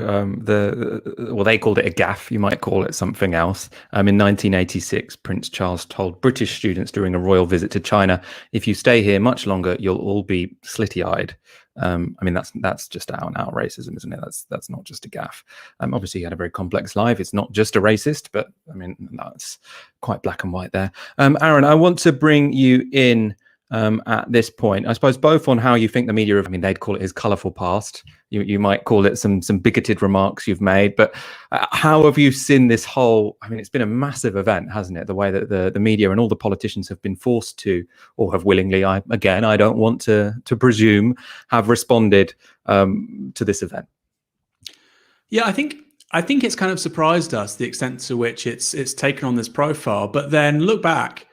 they called it a gaffe. You might call it something else. In 1986, Prince Charles told British students during a royal visit to China, "If you stay here much longer, you'll all be slitty-eyed." I mean, that's just out and out racism, isn't it? That's not just a gaffe. Obviously, he had a very complex life. It's not just a racist, but I mean, that's quite black and white there. Aaron, I want to bring you in at this point, I suppose, both on how you think the media, I mean, they'd call it his colourful past. You might call it some bigoted remarks you've made, but how have you seen this whole, I mean, it's been a massive event, hasn't it? The way that the media and all the politicians have been forced to, or have willingly, I don't want to presume, have responded to this event. Yeah, I think it's kind of surprised us, the extent to which it's taken on this profile. But then look back,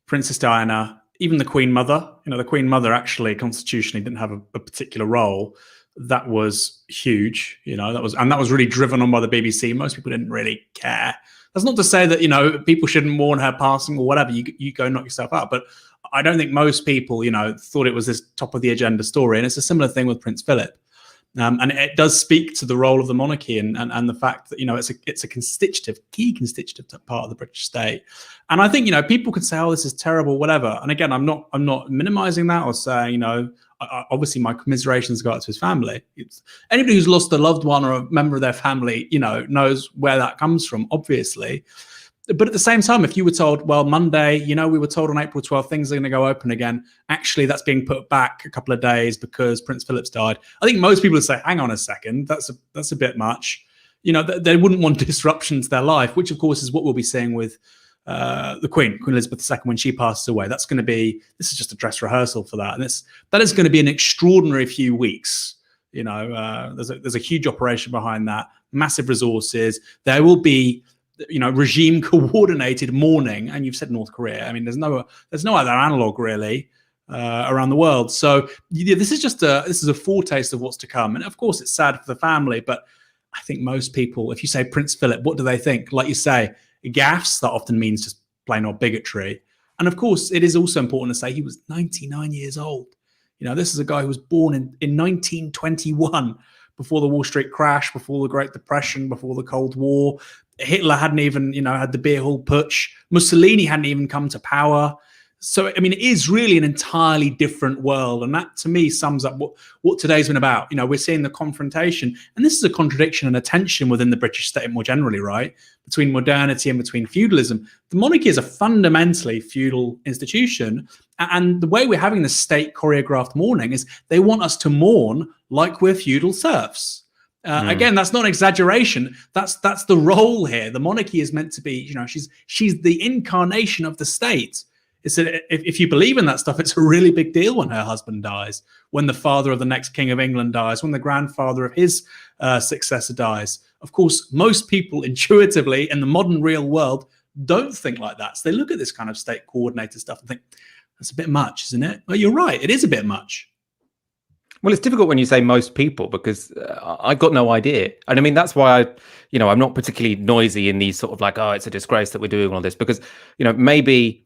Princess Diana, even the Queen Mother, the Queen Mother actually constitutionally didn't have a particular role. That was huge, that was really driven on by the BBC. Most people didn't really care. That's not to say that, people shouldn't mourn her passing or whatever. You go knock yourself out. But I don't think most people, thought it was this top of the agenda story. And it's a similar thing with Prince Philip. And it does speak to the role of the monarchy and the fact that, it's a key constitutive part of the British state. And I think, people could say, oh, this is terrible, whatever. And again, I'm not minimizing that or saying, obviously my commiserations go out to his family. Anybody who's lost a loved one or a member of their family, knows where that comes from, obviously. But at the same time, if you were told, well, Monday, we were told on April 12th, things are going to go open again. Actually, that's being put back a couple of days because Prince Philip's died. I think most people would say, hang on a second, that's a bit much. They wouldn't want disruption to their life, which of course is what we'll be seeing with the Queen Elizabeth II, when she passes away. This is just a dress rehearsal for that. And that is going to be an extraordinary few weeks. There's a huge operation behind that, massive resources. There will be, regime coordinated mourning, and you've said North Korea. I mean, there's no other analog really around the world. So this is a foretaste of what's to come. And of course, it's sad for the family, but I think most people, if you say Prince Philip, what do they think? Like you say, gaffes, that often means just plain old bigotry. And of course, it is also important to say he was 99 years old. This is a guy who was born in 1921, before the Wall Street crash, before the Great Depression, before the Cold War. Hitler hadn't even, had the beer hall putsch. Mussolini hadn't even come to power. So, I mean, it is really an entirely different world. And that, to me, sums up what today's been about. We're seeing the confrontation. And this is a contradiction and a tension within the British state more generally, right? Between modernity and between feudalism. The monarchy is a fundamentally feudal institution. And the way we're having the state choreographed mourning is they want us to mourn like we're feudal serfs. Again, that's not an exaggeration. That's the role here. The monarchy is meant to be, she's the incarnation of the state. It's if you believe in that stuff, it's a really big deal when her husband dies, when the father of the next king of England dies, when the grandfather of his successor dies. Of course, most people intuitively in the modern real world don't think like that. So they look at this kind of state coordinated stuff and think, that's a bit much, isn't it? Well, you're right. It is a bit much. Well, it's difficult when you say most people, because I got no idea. And I mean, that's why I'm not particularly noisy in these sort of like, oh, it's a disgrace that we're doing all this, because, maybe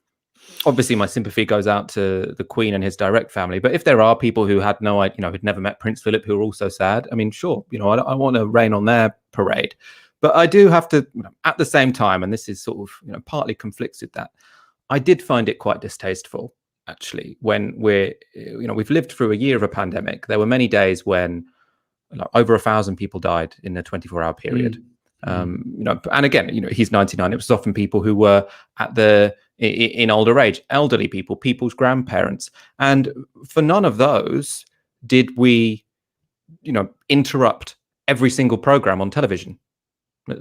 obviously my sympathy goes out to the Queen and his direct family. But if there are people who had no idea, who'd never met Prince Philip, who are also sad, I mean, sure, I want to rain on their parade. But I do have to, at the same time, and this is sort of, partly conflicts with that, I did find it quite distasteful, actually, when we've lived through a year of a pandemic. There were many days when over 1,000 people died in a 24-hour period. And again, he's 99. It was often people who were in older age, elderly people, people's grandparents. And for none of those did we, interrupt every single program on television.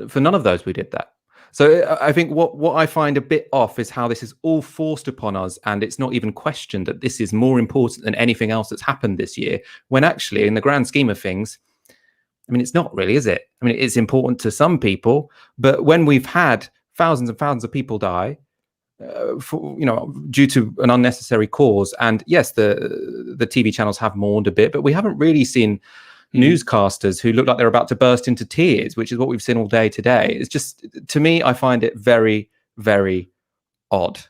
For none of those we did that. So I think what I find a bit off is how this is all forced upon us, and it's not even questioned that this is more important than anything else that's happened this year, when actually, in the grand scheme of things, I mean, it's not really, is it? I mean, it's important to some people, but when we've had thousands and thousands of people die, due to an unnecessary cause, and yes, the TV channels have mourned a bit, but we haven't really seen newscasters who look like they're about to burst into tears, which is what we've seen all day today. It's just, to me, I find it very, very odd.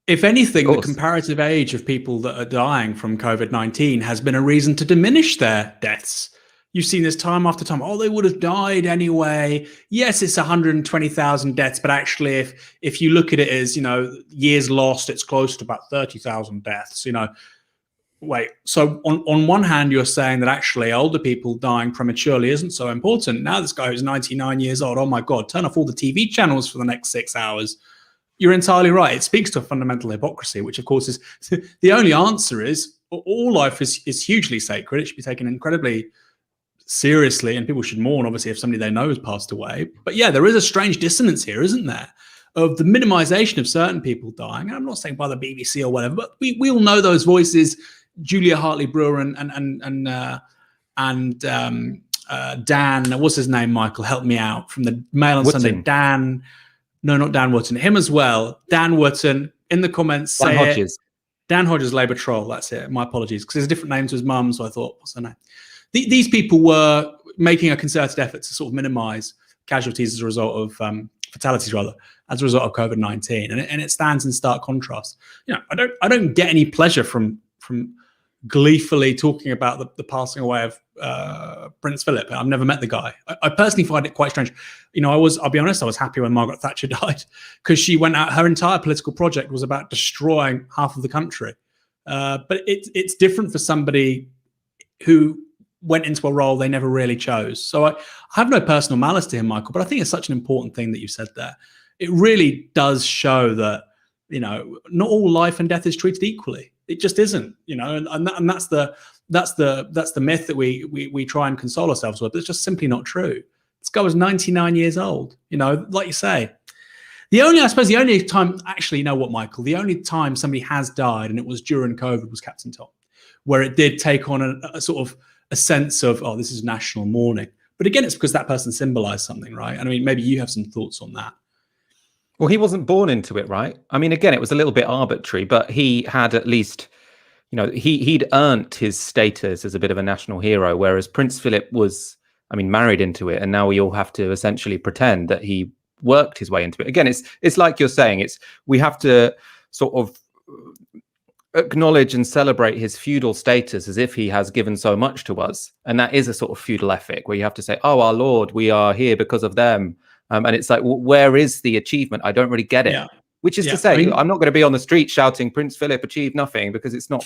If anything, the comparative age of people that are dying from COVID-19 has been a reason to diminish their deaths. You've seen this time after time. Oh, they would have died anyway. Yes, it's 120,000 deaths, but actually, if you look at it as, years lost, it's close to about 30,000 deaths. wait, so on one hand, you're saying that actually older people dying prematurely isn't so important. Now this guy who's 99 years old, oh my God, turn off all the TV channels for the next 6 hours. You're entirely right. It speaks to a fundamental hypocrisy, which of course is the only answer is all life is hugely sacred. It should be taken incredibly seriously, and people should mourn, obviously, if somebody they know has passed away. But yeah, there is a strange dissonance here, isn't there, of the minimization of certain people dying. And I'm not saying by the BBC or whatever, but we all know those voices. Julia Hartley-Brewer and Dan, what's his name, Michael? Help me out. From the Mail on Wootton. Sunday, Dan. No, not Dan Wootton. Him as well. Dan Wootton. In the comments, say Dan Hodges. it. Dan Hodges, Labour troll. That's it. My apologies, because there's a different name to his mum, so I thought, what's her name? These people were making a concerted effort to sort of minimise casualties as a result of fatalities, rather, as a result of COVID-19, and it stands in stark contrast. You know, I don't get any pleasure from gleefully talking about the passing away of Prince Philip. I've never met the guy. I personally find it quite strange. You know, I'll be honest, I was happy when Margaret Thatcher died, because she went out, her entire political project was about destroying half of the country. But it's different for somebody who went into a role they never really chose. So I have no personal malice to him, Michael, but I think it's such an important thing that you said there. It really does show that, you know, not all life and death is treated equally. It just isn't, you know, and that's the myth that we try and console ourselves with. But it's just simply not true. This guy was 99 years old, you know, like you say. The only time, actually, you know what, Michael, the only time somebody has died, and it was during COVID, was Captain Tom, where it did take on a sort of a sense of, oh, this is national mourning. But again, it's because that person symbolized something, right? I mean, maybe you have some thoughts on that. Well, he wasn't born into it, right? I mean, again, it was a little bit arbitrary, but he had at least, you know, he'd earned his status as a bit of a national hero, whereas Prince Philip was, I mean, married into it, and now we all have to essentially pretend that he worked his way into it. Again, it's like you're saying, we have to sort of acknowledge and celebrate his feudal status as if he has given so much to us, and that is a sort of feudal ethic where you have to say, oh, our Lord, we are here because of them. And it's like, well, where is the achievement? I don't really get it. Yeah. Which is to say, I mean, I'm not going to be on the street shouting Prince Philip achieved nothing, because it's not,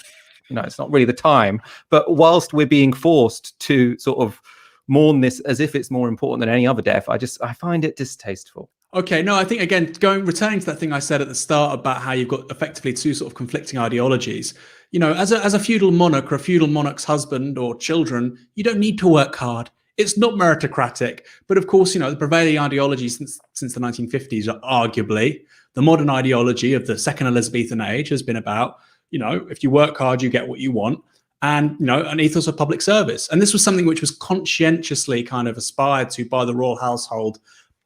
you know, it's not really the time. But whilst we're being forced to sort of mourn this as if it's more important than any other death, I find it distasteful. Okay, no, I think, again, returning to that thing I said at the start about how you've got effectively two sort of conflicting ideologies. You know, as a feudal monarch or a feudal monarch's husband or children, you don't need to work hard. It's not meritocratic. But of course, you know, the prevailing ideology since the 1950s, arguably, the modern ideology of the second Elizabethan age has been about, you know, if you work hard, you get what you want. And, you know, an ethos of public service. And this was something which was conscientiously kind of aspired to by the royal household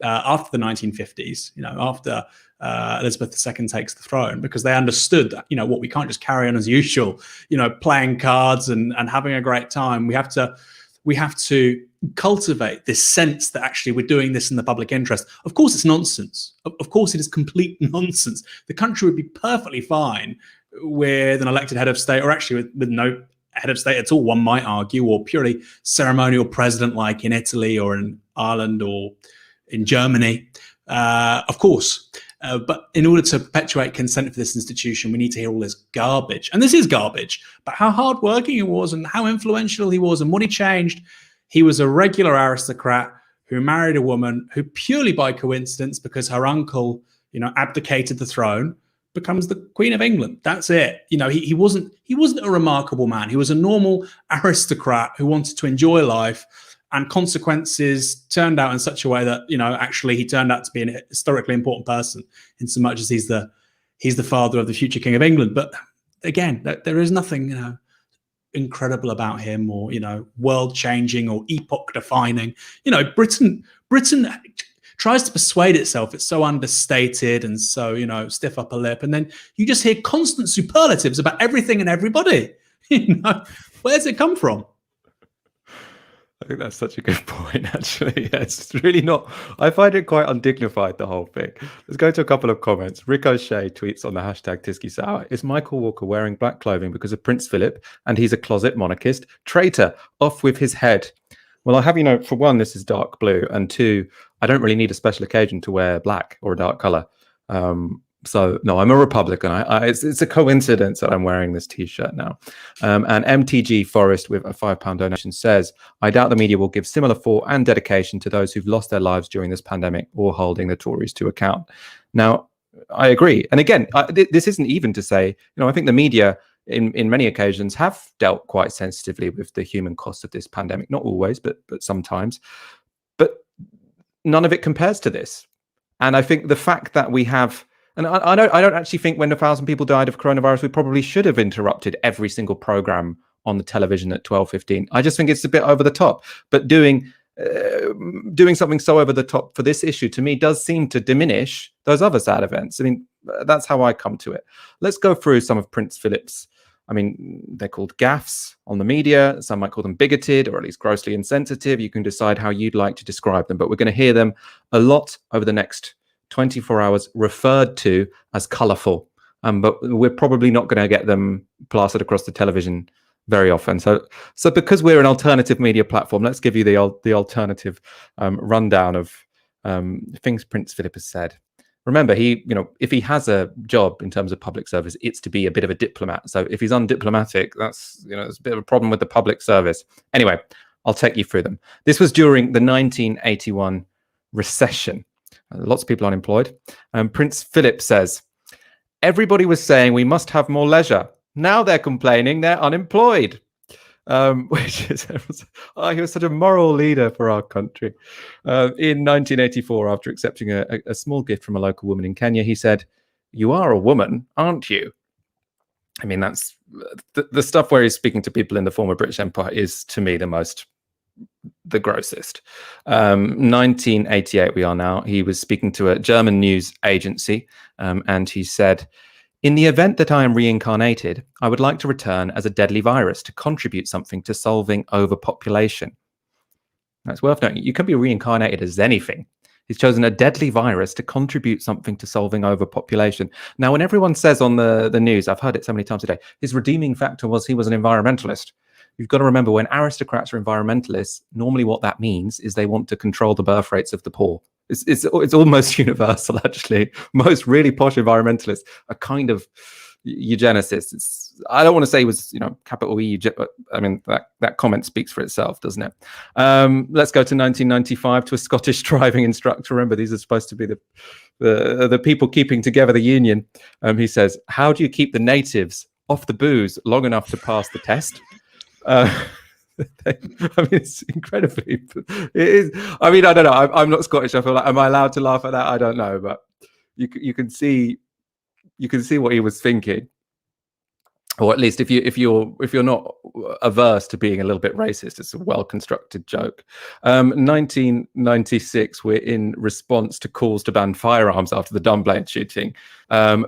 after the 1950s, you know, after Elizabeth II takes the throne, because they understood that, you know, what, we can't just carry on as usual, you know, playing cards and having a great time. We have to cultivate this sense that actually we're doing this in the public interest. Of course, it's nonsense. Of course, it is complete nonsense. The country would be perfectly fine with an elected head of state, or actually with no head of state at all, one might argue, or purely ceremonial president like in Italy or in Ireland or in Germany, of course. But in order to perpetuate consent for this institution, we need to hear all this garbage. And this is garbage, but how hardworking he was and how influential he was and what he changed. He was a regular aristocrat who married a woman who, purely by coincidence, because her uncle, you know, abdicated the throne, becomes the Queen of England. That's it. You know, he wasn't a remarkable man. He was a normal aristocrat who wanted to enjoy life, and consequences turned out in such a way that, you know, actually he turned out to be an historically important person, in so much as he's the father of the future King of England. But again, there is nothing, you know, incredible about him, or, you know, world changing or epoch defining. You know, Britain tries to persuade itself it's so understated and so, you know, stiff upper lip, and then you just hear constant superlatives about everything and everybody. You know, where's it come from? I think that's such a good point, actually. Yeah, it's really not. I find it quite undignified, the whole thing. Let's go to a couple of comments. Ricochet tweets on the hashtag Tysky Sour. Is Michael Walker wearing black clothing because of Prince Philip and he's a closet monarchist? Traitor, off with his head. Well, I'll have you know, for one, this is dark blue, and two, I don't really need a special occasion to wear black or a dark colour. So no, I'm a Republican. It's a coincidence that I'm wearing this T-shirt now. And MTG Forest with a £5 donation says, I doubt the media will give similar thought and dedication to those who've lost their lives during this pandemic or holding the Tories to account. Now, I agree. And again, this isn't even to say, I think the media in many occasions have dealt quite sensitively with the human cost of this pandemic. Not always, but sometimes. But none of it compares to this. And I think the fact that we have, and I don't actually think when 1,000 people died of coronavirus, we probably should have interrupted every single program on the television at 12:15. I just think it's a bit over the top. But doing something so over the top for this issue, to me, does seem to diminish those other sad events. I mean, that's how I come to it. Let's go through some of Prince Philip's, they're called gaffes on the media. Some might call them bigoted or at least grossly insensitive. You can decide how you'd like to describe them, but we're going to hear them a lot over the next 24 hours referred to as colourful. But we're probably not going to get them plastered across the television very often. So because we're an alternative media platform, let's give you the alternative rundown of things Prince Philip has said. Remember, if he has a job in terms of public service, it's to be a bit of a diplomat. So if he's undiplomatic, that's there's a bit of a problem with the public service. Anyway, I'll take you through them. This was during the 1981 recession. Lots of people unemployed. Prince Philip says, everybody was saying we must have more leisure. Now they're complaining they're unemployed. Which is, he was such a moral leader for our country. In 1984, after accepting a small gift from a local woman in Kenya, he said, "You are a woman, aren't you?" I mean, that's the stuff where he's speaking to people in the former British Empire is, to me, the grossest. 1988, we are now. He was speaking to a German news agency, and he said, "In the event that I am reincarnated, I would like to return as a deadly virus to contribute something to solving overpopulation." That's worth noting. You can be reincarnated as anything. He's chosen a deadly virus to contribute something to solving overpopulation. Now, when everyone says on the news, I've heard it so many times today, his redeeming factor was he was an environmentalist. You've got to remember, when aristocrats are environmentalists, normally what that means is they want to control the birth rates of the poor. It's almost universal, actually. Most really posh environmentalists are kind of eugenicists. I don't want to say he was, capital E, but I mean, that comment speaks for itself, doesn't it? Let's go to 1995 to a Scottish driving instructor. Remember, these are supposed to be the people keeping together the union. He says, "How do you keep the natives off the booze long enough to pass the test?" It's incredibly. It is. I don't know. I'm not Scottish. I feel like, am I allowed to laugh at that? I don't know, but you can see what he was thinking, or at least if you're not averse to being a little bit racist, it's a well-constructed joke. 1996, we're in response to calls to ban firearms after the Dunblane shooting.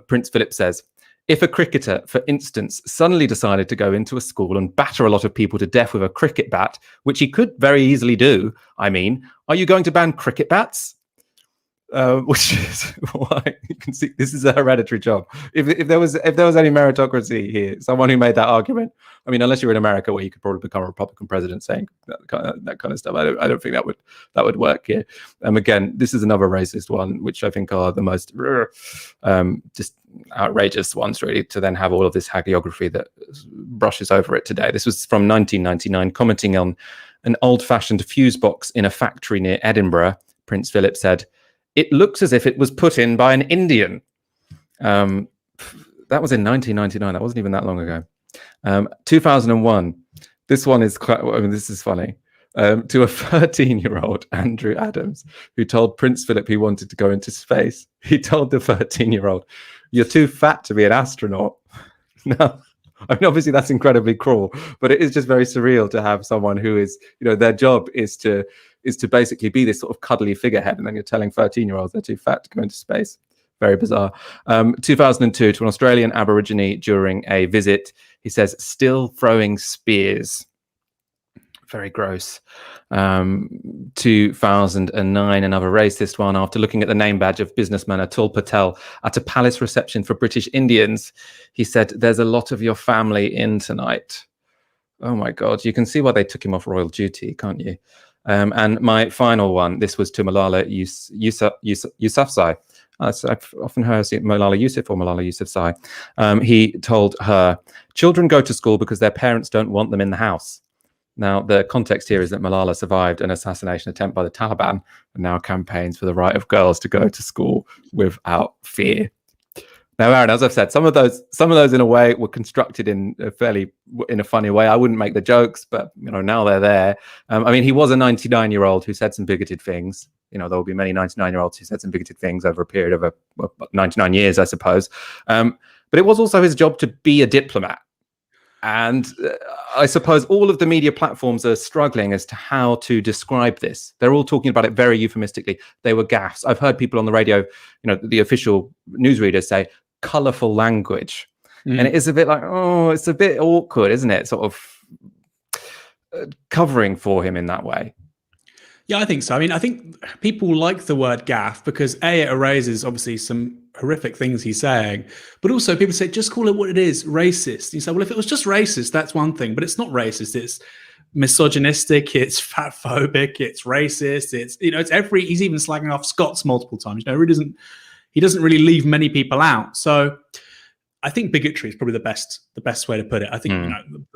Prince Philip says, "If a cricketer, for instance, suddenly decided to go into a school and batter a lot of people to death with a cricket bat, which he could very easily do, are you going to ban cricket bats?" Which is why you can see this is a hereditary job. If there was any meritocracy here, someone who made that argument, unless you're in America where you could probably become a Republican president saying that kind of stuff, I don't think that would work here. Again, this is another racist one, which I think are the most just outrageous ones, really, to then have all of this hagiography that brushes over it today. This was from 1999, commenting on an old-fashioned fuse box in a factory near Edinburgh. Prince Philip said, "It looks as if it was put in by an Indian." That was in 1999. That wasn't even that long ago. 2001. This one is quite, this is funny. To a 13-year-old, Andrew Adams, who told Prince Philip he wanted to go into space. He told the 13-year-old, "You're too fat to be an astronaut." Now, obviously that's incredibly cruel, but it is just very surreal to have someone who is, their job is to basically be this sort of cuddly figurehead, and then you're telling 13-year-olds they're too fat to go into space. Very bizarre. 2002, to an Australian Aborigine during a visit, he says, "Still throwing spears." Very gross. 2009, another racist one. After looking at the name badge of businessman Atul Patel at a palace reception for British Indians, he said, "There's a lot of your family in tonight." Oh my God, you can see why they took him off royal duty, can't you? And my final one, this was to Malala Yousafzai, I've often heard Malala Yousafzai. He told her, children go to school because their parents don't want them in the house. Now, the context here is that Malala survived an assassination attempt by the Taliban and now campaigns for the right of girls to go to school without fear. Now, Aaron, as I've said, some of those in a way were constructed in a funny way. I wouldn't make the jokes, but now they're there. I mean, he was a 99-year-old who said some bigoted things. There will be many 99-year-olds who said some bigoted things over a period of 99 years, I suppose. But it was also his job to be a diplomat. And I suppose all of the media platforms are struggling as to how to describe this. They're all talking about it very euphemistically. They were gaffes. I've heard people on the radio, the official newsreaders say colourful language. And it is a bit like, it's a bit awkward, isn't it? Sort of covering for him in that way. Yeah, I think so. I mean, I think people like the word gaff because A, it erases obviously some horrific things he's saying, but also people say, just call it what it is, racist. You say, well, if it was just racist, that's one thing, but it's not racist. It's misogynistic, it's fatphobic, it's racist, it's, he's even slagging off Scots multiple times. He doesn't really leave many people out. So I think bigotry is probably the best way to put it. I think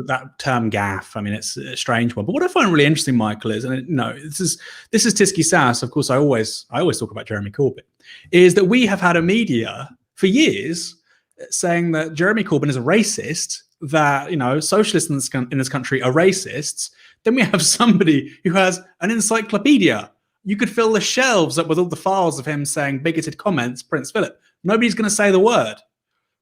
that term gaff, I mean, it's a strange one. But what I find really interesting, Michael, is, and this is Tysky South. Of course, I always talk about Jeremy Corbyn, is that we have had a media for years saying that Jeremy Corbyn is a racist, that socialists in this country are racists. Then we have somebody who has an encyclopedia. You could fill the shelves up with all the files of him saying bigoted comments, Prince Philip. Nobody's going to say the word.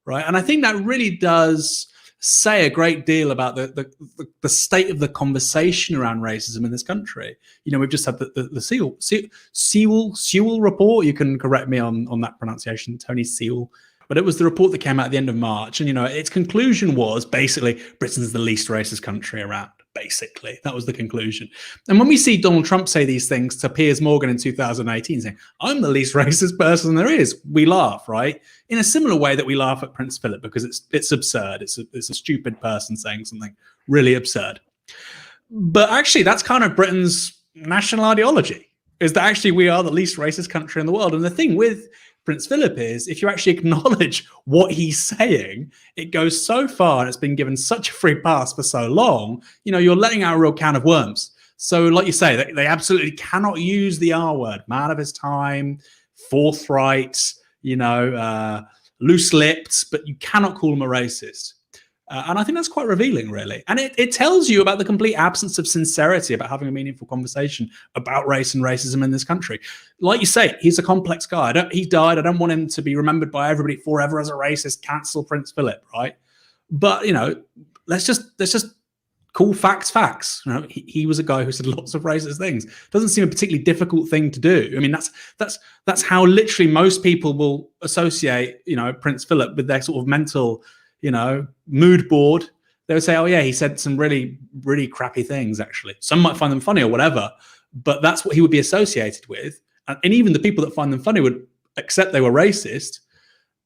Right. And I think that really does say a great deal about the state of the conversation around racism in this country. We've just had the Sewell report. You can correct me on that pronunciation, Tony Sewell. But it was the report that came out at the end of March. And, its conclusion was basically Britain's the least racist country around. Basically, that was the conclusion. And when we see Donald Trump say these things to Piers Morgan in 2018, saying, I'm the least racist person there is, we laugh, right? In a similar way that we laugh at Prince Philip because it's absurd. It's a stupid person saying something really absurd. But actually, that's kind of Britain's national ideology, is that actually we are the least racist country in the world. And the thing with Prince Philip is, if you actually acknowledge what he's saying, it goes so far and it's been given such a free pass for so long, you're letting out a real can of worms. So like you say, they absolutely cannot use the R word, man of his time, forthright, loose-lipped, but you cannot call him a racist. And I think that's quite revealing, really. And it tells you about the complete absence of sincerity about having a meaningful conversation about race and racism in this country. Like you say, he's a complex guy. He died. I don't want him to be remembered by everybody forever as a racist. Cancel Prince Philip, right? But, let's just call facts. He was a guy who said lots of racist things. Doesn't seem a particularly difficult thing to do. I mean, that's how literally most people will associate, Prince Philip with their sort of mental mood board. They would say, oh yeah, he said some really, really crappy things, actually. Some might find them funny or whatever, but that's what he would be associated with. And even the people that find them funny would accept they were racist.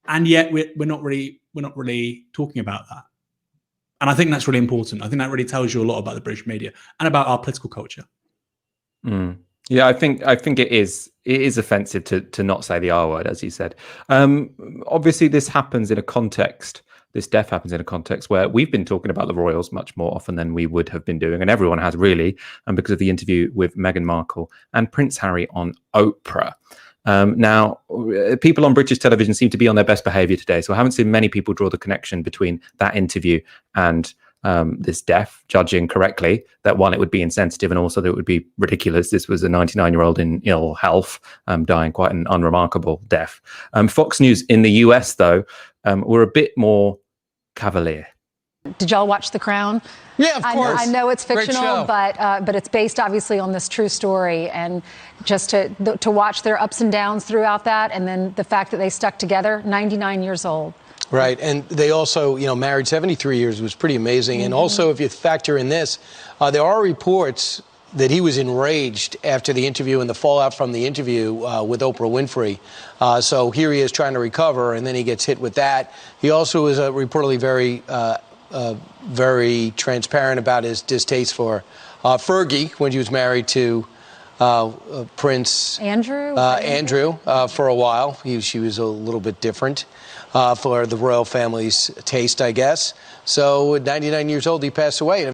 And yet we're not really talking about that. And I think that's really important. I think that really tells you a lot about the British media and about our political culture. Yeah, I think it is offensive to not say the R word, as you said. Obviously, this happens in a context. This death happens in a context where we've been talking about the royals much more often than we would have been doing, and everyone has really, and because of the interview with Meghan Markle and Prince Harry on Oprah. Now, people on British television seem to be on their best behaviour today, so I haven't seen many people draw the connection between that interview and this death, judging correctly that, one, it would be insensitive, and also that it would be ridiculous. This was a 99-year-old in ill health, dying quite an unremarkable death. Fox News in the US, though, were a bit more cavalier. Did y'all watch The Crown? Yeah, of course. I know it's fictional, but it's based obviously on this true story, and just to watch their ups and downs throughout that, and then the fact that they stuck together, 99 years old. Right, and they also, married 73 years, was pretty amazing. And also, if you factor in this, there are reports that he was enraged after the interview and the fallout from the interview with Oprah Winfrey. So here he is trying to recover, and then he gets hit with that. He also was reportedly very transparent about his distaste for Fergie when she was married to Prince Andrew for a while. She was a little bit different for the royal family's taste, I guess. So at 99 years old, he passed away.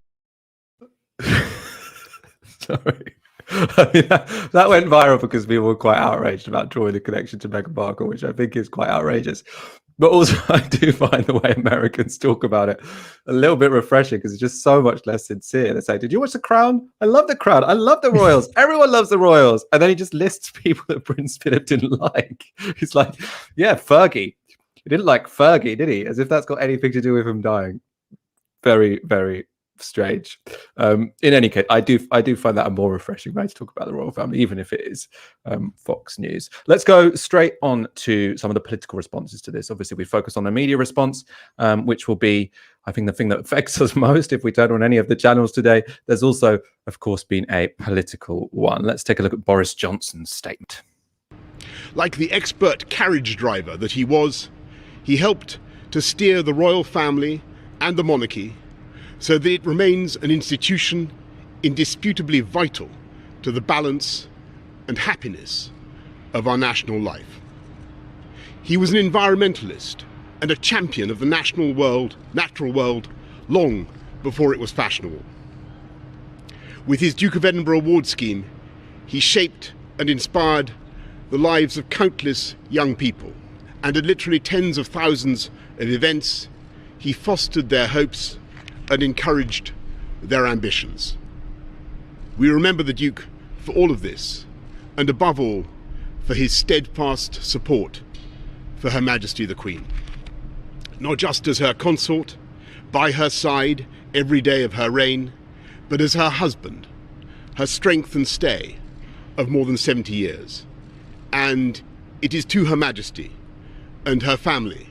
Sorry. I mean, that went viral because people were quite outraged about drawing the connection to Meghan Markle, which I think is quite outrageous. But also, I do find the way Americans talk about it a little bit refreshing because it's just so much less sincere. They say, "Did you watch The Crown? I love The Crown. I love the royals. Everyone loves the royals." And then he just lists people that Prince Philip didn't like. He's like, "Yeah, Fergie. He didn't like Fergie, did he?" As if that's got anything to do with him dying. Very, very strange. In any case, I do find that a more refreshing way to talk about the royal family, even if it is Fox News. Let's go straight on to some of the political responses to this. Obviously, we focus on the media response, which will be, I think, the thing that affects us most if we turn on any of the channels today. There's also, of course, been a political one. Let's take a look at Boris Johnson's statement. Like the expert carriage driver that he was, he helped to steer the royal family and the monarchy so that it remains an institution indisputably vital to the balance and happiness of our national life. He was an environmentalist and a champion of the natural world long before it was fashionable. With his Duke of Edinburgh award scheme, he shaped and inspired the lives of countless young people, and at literally tens of thousands of events, he fostered their hopes and encouraged their ambitions. We remember the Duke for all of this, and above all, for his steadfast support for Her Majesty the Queen. Not just as her consort, by her side every day of her reign, but as her husband, her strength and stay of more than 70 years. And it is to Her Majesty and her family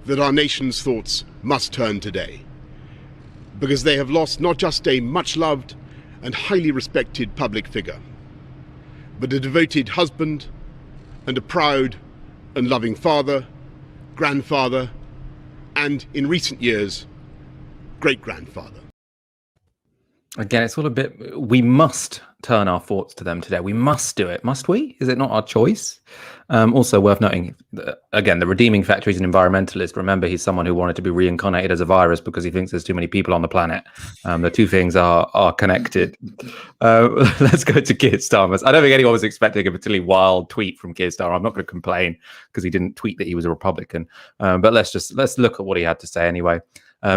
that our nation's thoughts must turn today, because they have lost not just a much-loved and highly respected public figure, but a devoted husband and a proud and loving father, grandfather, and in recent years, great-grandfather. Again, it's all a bit, we must turn our thoughts to them today. We must do it. Must we? Is it not our choice? Also worth noting, again, the redeeming factor, he's an environmentalist. Remember, he's someone who wanted to be reincarnated as a virus because he thinks there's too many people on the planet. The two things are connected. Let's go to Keir Starmer. I don't think anyone was expecting a particularly wild tweet from Keir Starmer. I'm not going to complain because he didn't tweet that he was a Republican. But let's look at what he had to say anyway.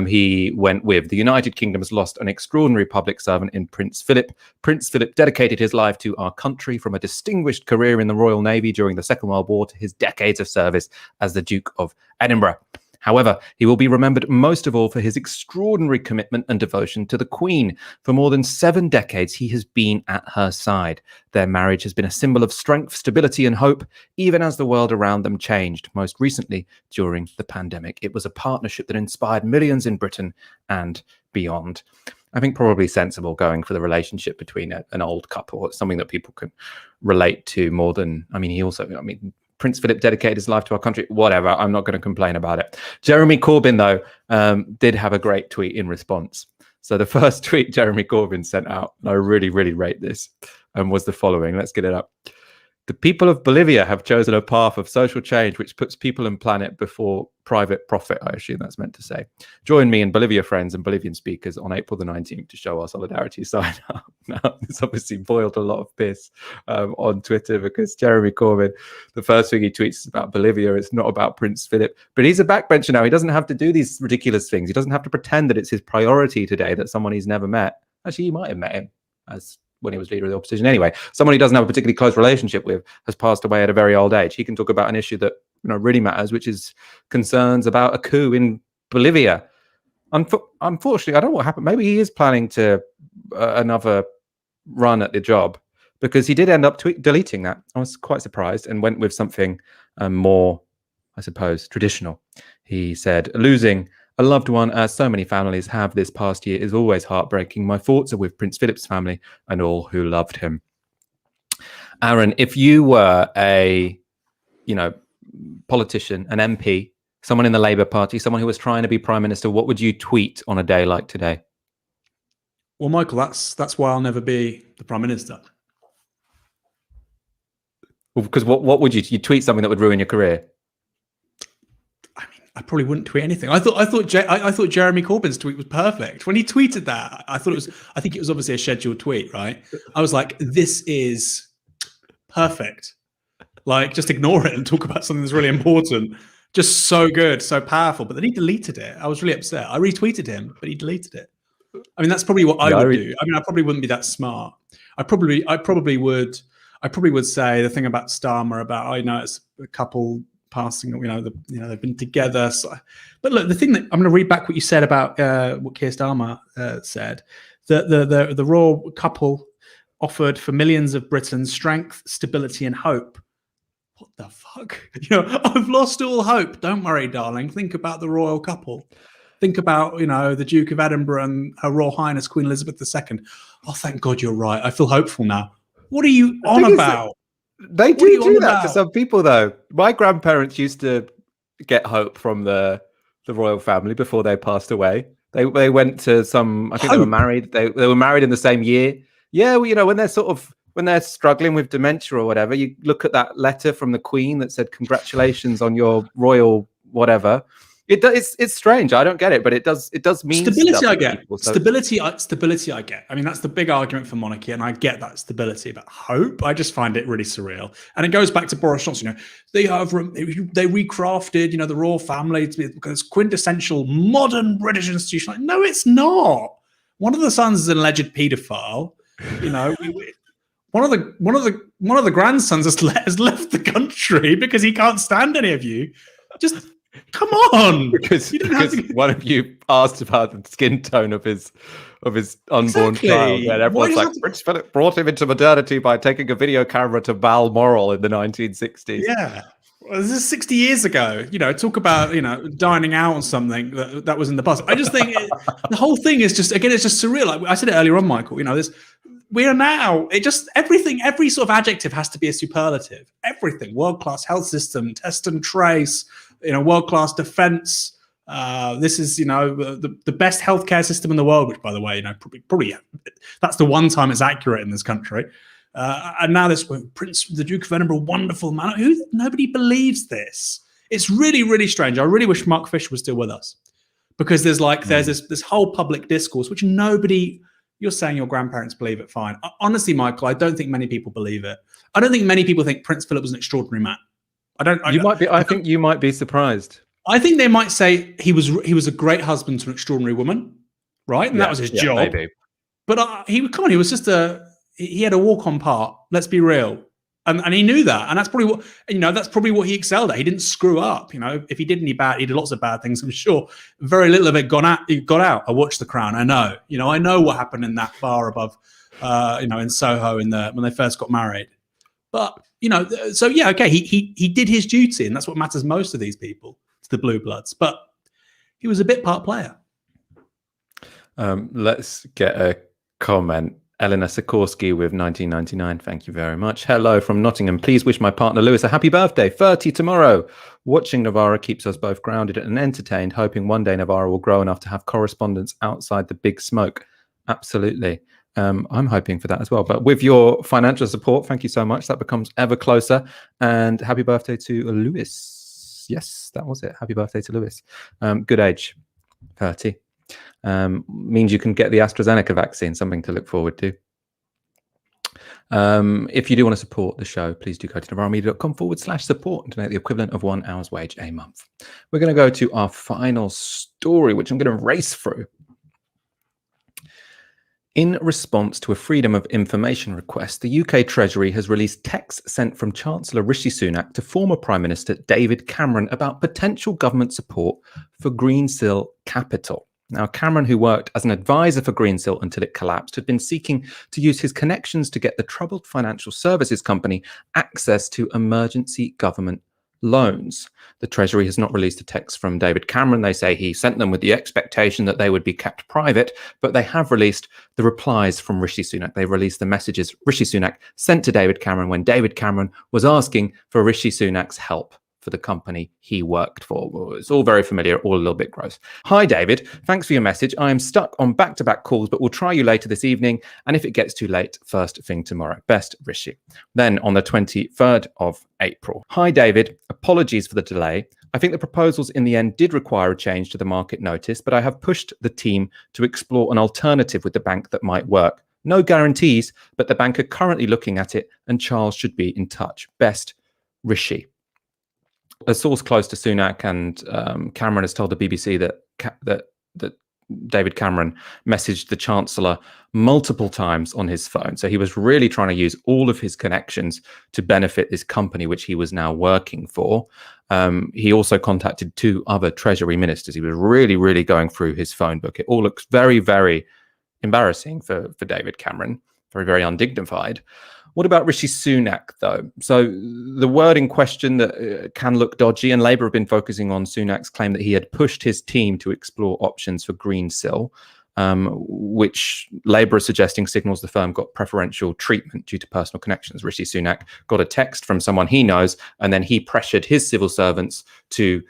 He went with, the United Kingdom has lost an extraordinary public servant in Prince Philip. Prince Philip dedicated his life to our country, from a distinguished career in the Royal Navy during the Second World War to his decades of service as the Duke of Edinburgh. However, he will be remembered most of all for his extraordinary commitment and devotion to the Queen. For more than 7 decades, he has been at her side. Their marriage has been a symbol of strength, stability, and hope, even as the world around them changed, most recently during the pandemic. It was a partnership that inspired millions in Britain and beyond. I think probably sensible going for the relationship between an old couple. It's something that people can relate to more than, Prince Philip dedicated his life to our country, whatever. I'm not going to complain about it. Jeremy Corbyn, though, did have a great tweet in response. So the first tweet Jeremy Corbyn sent out, and I really, really rate this, was the following. Let's get it up. The people of Bolivia have chosen a path of social change which puts people and planet before private profit, I assume that's meant to say. Join me and Bolivia friends and Bolivian speakers on April the 19th to show our solidarity. Sign up. Now, this obviously boiled a lot of piss on Twitter, because Jeremy Corbyn, the first thing he tweets is about Bolivia. It's not about Prince Philip. But he's a backbencher now. He doesn't have to do these ridiculous things. He doesn't have to pretend that it's his priority today that someone he's never met. Actually, he might have met him when he was leader of the opposition. Anyway, someone he doesn't have a particularly close relationship with has passed away at a very old age. He can talk about an issue that really matters, which is concerns about a coup in Bolivia. Unfortunately, I don't know what happened. Maybe he is planning to another run at the job, because he did end up deleting that. I was quite surprised and went with something more, I suppose, traditional. He said, losing a loved one, as so many families have this past year, is always heartbreaking. My thoughts are with Prince Philip's family and all who loved him. Aaron, if you were a, politician, an MP, someone in the Labour Party, someone who was trying to be Prime Minister, what would you tweet on a day like today? Well, Michael, that's why I'll never be the Prime Minister. Because what would you tweet something that would ruin your career? I probably wouldn't tweet anything. I thought Jeremy Corbyn's tweet was perfect. When he tweeted that, I think it was obviously a scheduled tweet, right? I was like, this is perfect. Like, just ignore it and talk about something that's really important. Just so good, so powerful. But then he deleted it. I was really upset. I retweeted him, but he deleted it. I mean, that's probably what I would do. I mean, I probably wouldn't be that smart. I probably would say the thing about Starmer about, it's a couple passing, they've been together. So, but look, the thing that I'm going to read back what you said about what Keir Starmer said, that the royal couple offered for millions of Britons strength, stability, and hope. What the fuck? I've lost all hope. Don't worry, darling. Think about the royal couple. Think about, the Duke of Edinburgh and Her Royal Highness Queen Elizabeth II. Oh, thank God you're right. I feel hopeful now. What are you on about? They do that to some people, though. My grandparents used to get hope from the royal family before they passed away. They went to some. I think they were married. They were married in the same year. Yeah, well, when they're struggling with dementia or whatever, you look at that letter from the Queen that said congratulations on your royal whatever. It's strange. I don't get it, but it does mean stability. I get people, so. Stability. I get. I mean, that's the big argument for monarchy, and I get that stability. But hope, I just find it really surreal. And it goes back to Boris Johnson. They recrafted, the royal family to be this quintessential modern British institution. Like, no, it's not. One of the sons is an alleged paedophile. One of the grandsons has left the country because he can't stand any of you. Just. Come on, because one of you asked about the skin tone of his unborn child, and everyone's like, Prince Philip brought him into modernity by taking a video camera to Balmoral in the 1960s. Yeah, well, this is 60 years ago. Talk about dining out on something that was in the past. I just think the whole thing is just, again, it's just surreal. Like I said it earlier on, Michael. We are now. Everything. Every sort of adjective has to be a superlative. Everything. World-class health system, test and trace. World-class defense. This is, the best healthcare system in the world, which, by the way, probably that's the one time it's accurate in this country. And now the Duke of Edinburgh, wonderful man. Nobody believes this. It's really, really strange. I really wish Mark Fisher was still with us, because there's this whole public discourse which nobody. You're saying your grandparents believe it. Fine. Honestly, Michael, I don't think many people believe it. I don't think many people think Prince Philip was an extraordinary man. I think you might be surprised. I think they might say he was a great husband to an extraordinary woman, right? And that was his job. Maybe. But he was just he had a walk-on part. Let's be real, and he knew that, and that's probably what he excelled at. He didn't screw up. If he did any bad, he did lots of bad things. I'm sure very little of it got out. I watched The Crown. I know. I know what happened in that bar above, in Soho when they first got married. But so yeah, okay, he did his duty, and that's what matters most to these people, to the blue bloods. But he was a bit part player. Let's get a comment. Eleanor Sikorsky with 1999. Thank you very much. Hello from Nottingham. Please wish my partner Lewis a happy birthday. 30 tomorrow. Watching Novara keeps us both grounded and entertained, hoping one day Novara will grow enough to have correspondence outside the big smoke. Absolutely. I'm hoping for that as well. But with your financial support, thank you so much. That becomes ever closer. And happy birthday to Lewis. Yes, that was it. Happy birthday to Lewis. Good age, 30. Means you can get the AstraZeneca vaccine, something to look forward to. If you do want to support the show, please do go to novaramedia.com/support and donate the equivalent of 1 hour's wage a month. We're going to go to our final story, which I'm going to race through. In response to a Freedom of Information request, the UK Treasury has released texts sent from Chancellor Rishi Sunak to former Prime Minister David Cameron about potential government support for Greensill Capital. Now, Cameron, who worked as an advisor for Greensill until it collapsed, had been seeking to use his connections to get the troubled financial services company access to emergency government loans. The Treasury has not released a text from David Cameron. They say he sent them with the expectation that they would be kept private, but they have released the replies from Rishi Sunak. They released the messages Rishi Sunak sent to David Cameron when David Cameron was asking for Rishi Sunak's help for the company he worked for. It's all very familiar, all a little bit gross. Hi, David. Thanks for your message. I am stuck on back-to-back calls, but we'll try you later this evening. And if it gets too late, first thing tomorrow. Best, Rishi. Then on the 23rd of April. Hi, David. Apologies for the delay. I think the proposals in the end did require a change to the market notice, but I have pushed the team to explore an alternative with the bank that might work. No guarantees, but the bank are currently looking at it and Charles should be in touch. Best, Rishi. A source close to Sunak and Cameron has told the BBC that David Cameron messaged the Chancellor multiple times on his phone. So he was really trying to use all of his connections to benefit this company, which he was now working for. He also contacted 2 other Treasury ministers. He was really, really going through his phone book. It all looks very, very embarrassing for David Cameron, very, very undignified. What about Rishi Sunak, though? So the word in question that can look dodgy, and Labour have been focusing on Sunak's claim that he had pushed his team to explore options for Greensill, which Labour is suggesting signals the firm got preferential treatment due to personal connections. Rishi Sunak got a text from someone he knows, and then he pressured his civil servants to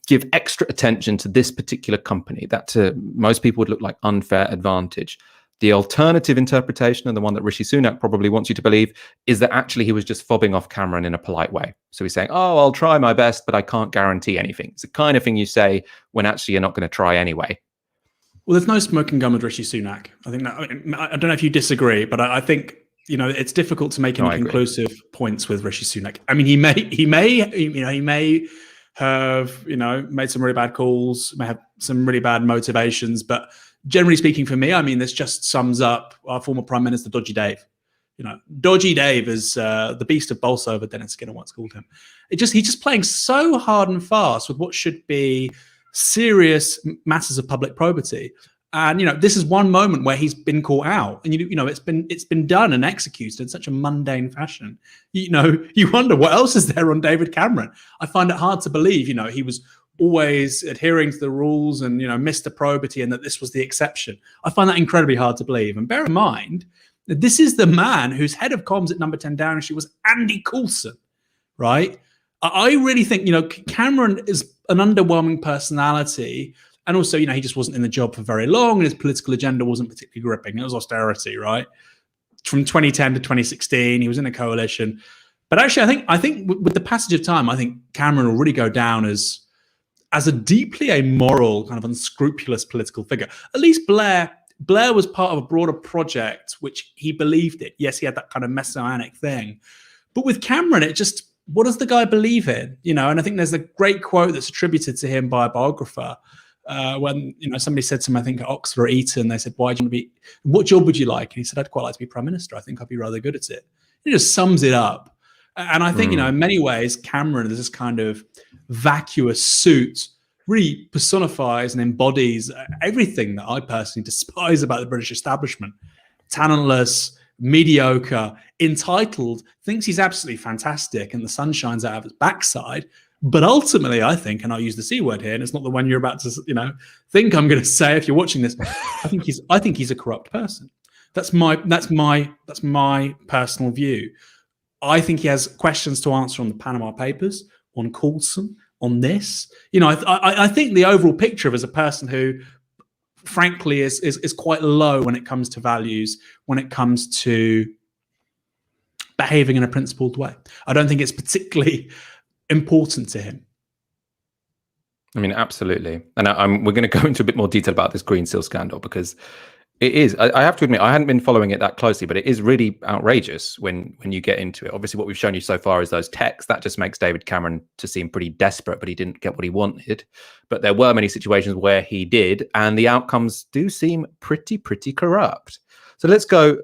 give extra attention to this particular company. That to most people would look like unfair advantage. The alternative interpretation, and the one that Rishi Sunak probably wants you to believe, is that actually he was just fobbing off Cameron in a polite way. So he's saying, oh, I'll try my best, but I can't guarantee anything. It's the kind of thing you say when actually you're not going to try anyway. Well, there's no smoking gun with Rishi Sunak. I think that, I don't know if you disagree, but I think, it's difficult to make any conclusive points with Rishi Sunak. I mean, he may have, made some really bad calls, may have some really bad motivations, but generally speaking, for me, I mean, this just sums up our former Prime Minister, Dodgy Dave. Dodgy Dave is the beast of Bolsover, Dennis Skinner once called him. He's just playing so hard and fast with what should be serious matters of public probity. And this is one moment where he's been caught out, and it's been done and executed in such a mundane fashion. You wonder what else is there on David Cameron. I find it hard to believe. He was always adhering to the rules and Mr. Probity, and that this was the exception. I find that incredibly hard to believe. And bear in mind that this is the man whose head of comms at Number 10 Downing Street was Andy Coulson, right? I really think Cameron is an underwhelming personality, and also he just wasn't in the job for very long, and his political agenda wasn't particularly gripping. It was austerity, right? From 2010 to 2016, he was in a coalition. But actually, I think with the passage of time, I think Cameron will really go down as a deeply amoral, kind of unscrupulous political figure. At least Blair was part of a broader project, which he believed in. Yes, he had that kind of messianic thing. But with Cameron, what does the guy believe in? And I think there's a great quote that's attributed to him by a biographer when, somebody said to him, I think at Oxford or Eton, they said, what job would you like? And he said, I'd quite like to be Prime Minister. I think I'd be rather good at it. He just sums it up. And I think, in many ways, Cameron is this kind of vacuous suit, really personifies and embodies everything that I personally despise about the British establishment. Talentless, mediocre, entitled, thinks he's absolutely fantastic and the sun shines out of his backside. But ultimately, I think, and I'll use the C word here, and it's not the one you're about to, think I'm going to say if you're watching this, I think he's a corrupt person. That's my personal view. I think he has questions to answer on the Panama Papers, on Coulson, on this. I think the overall picture of as a person who, frankly, is quite low when it comes to values, when it comes to behaving in a principled way. I don't think it's particularly important to him. I mean, absolutely. And we're going to go into a bit more detail about this Greensill scandal, because it is, I have to admit, I hadn't been following it that closely, but it is really outrageous when you get into it. Obviously, what we've shown you so far is those texts. That just makes David Cameron to seem pretty desperate, but he didn't get what he wanted. But there were many situations where he did, and the outcomes do seem pretty corrupt. So let's go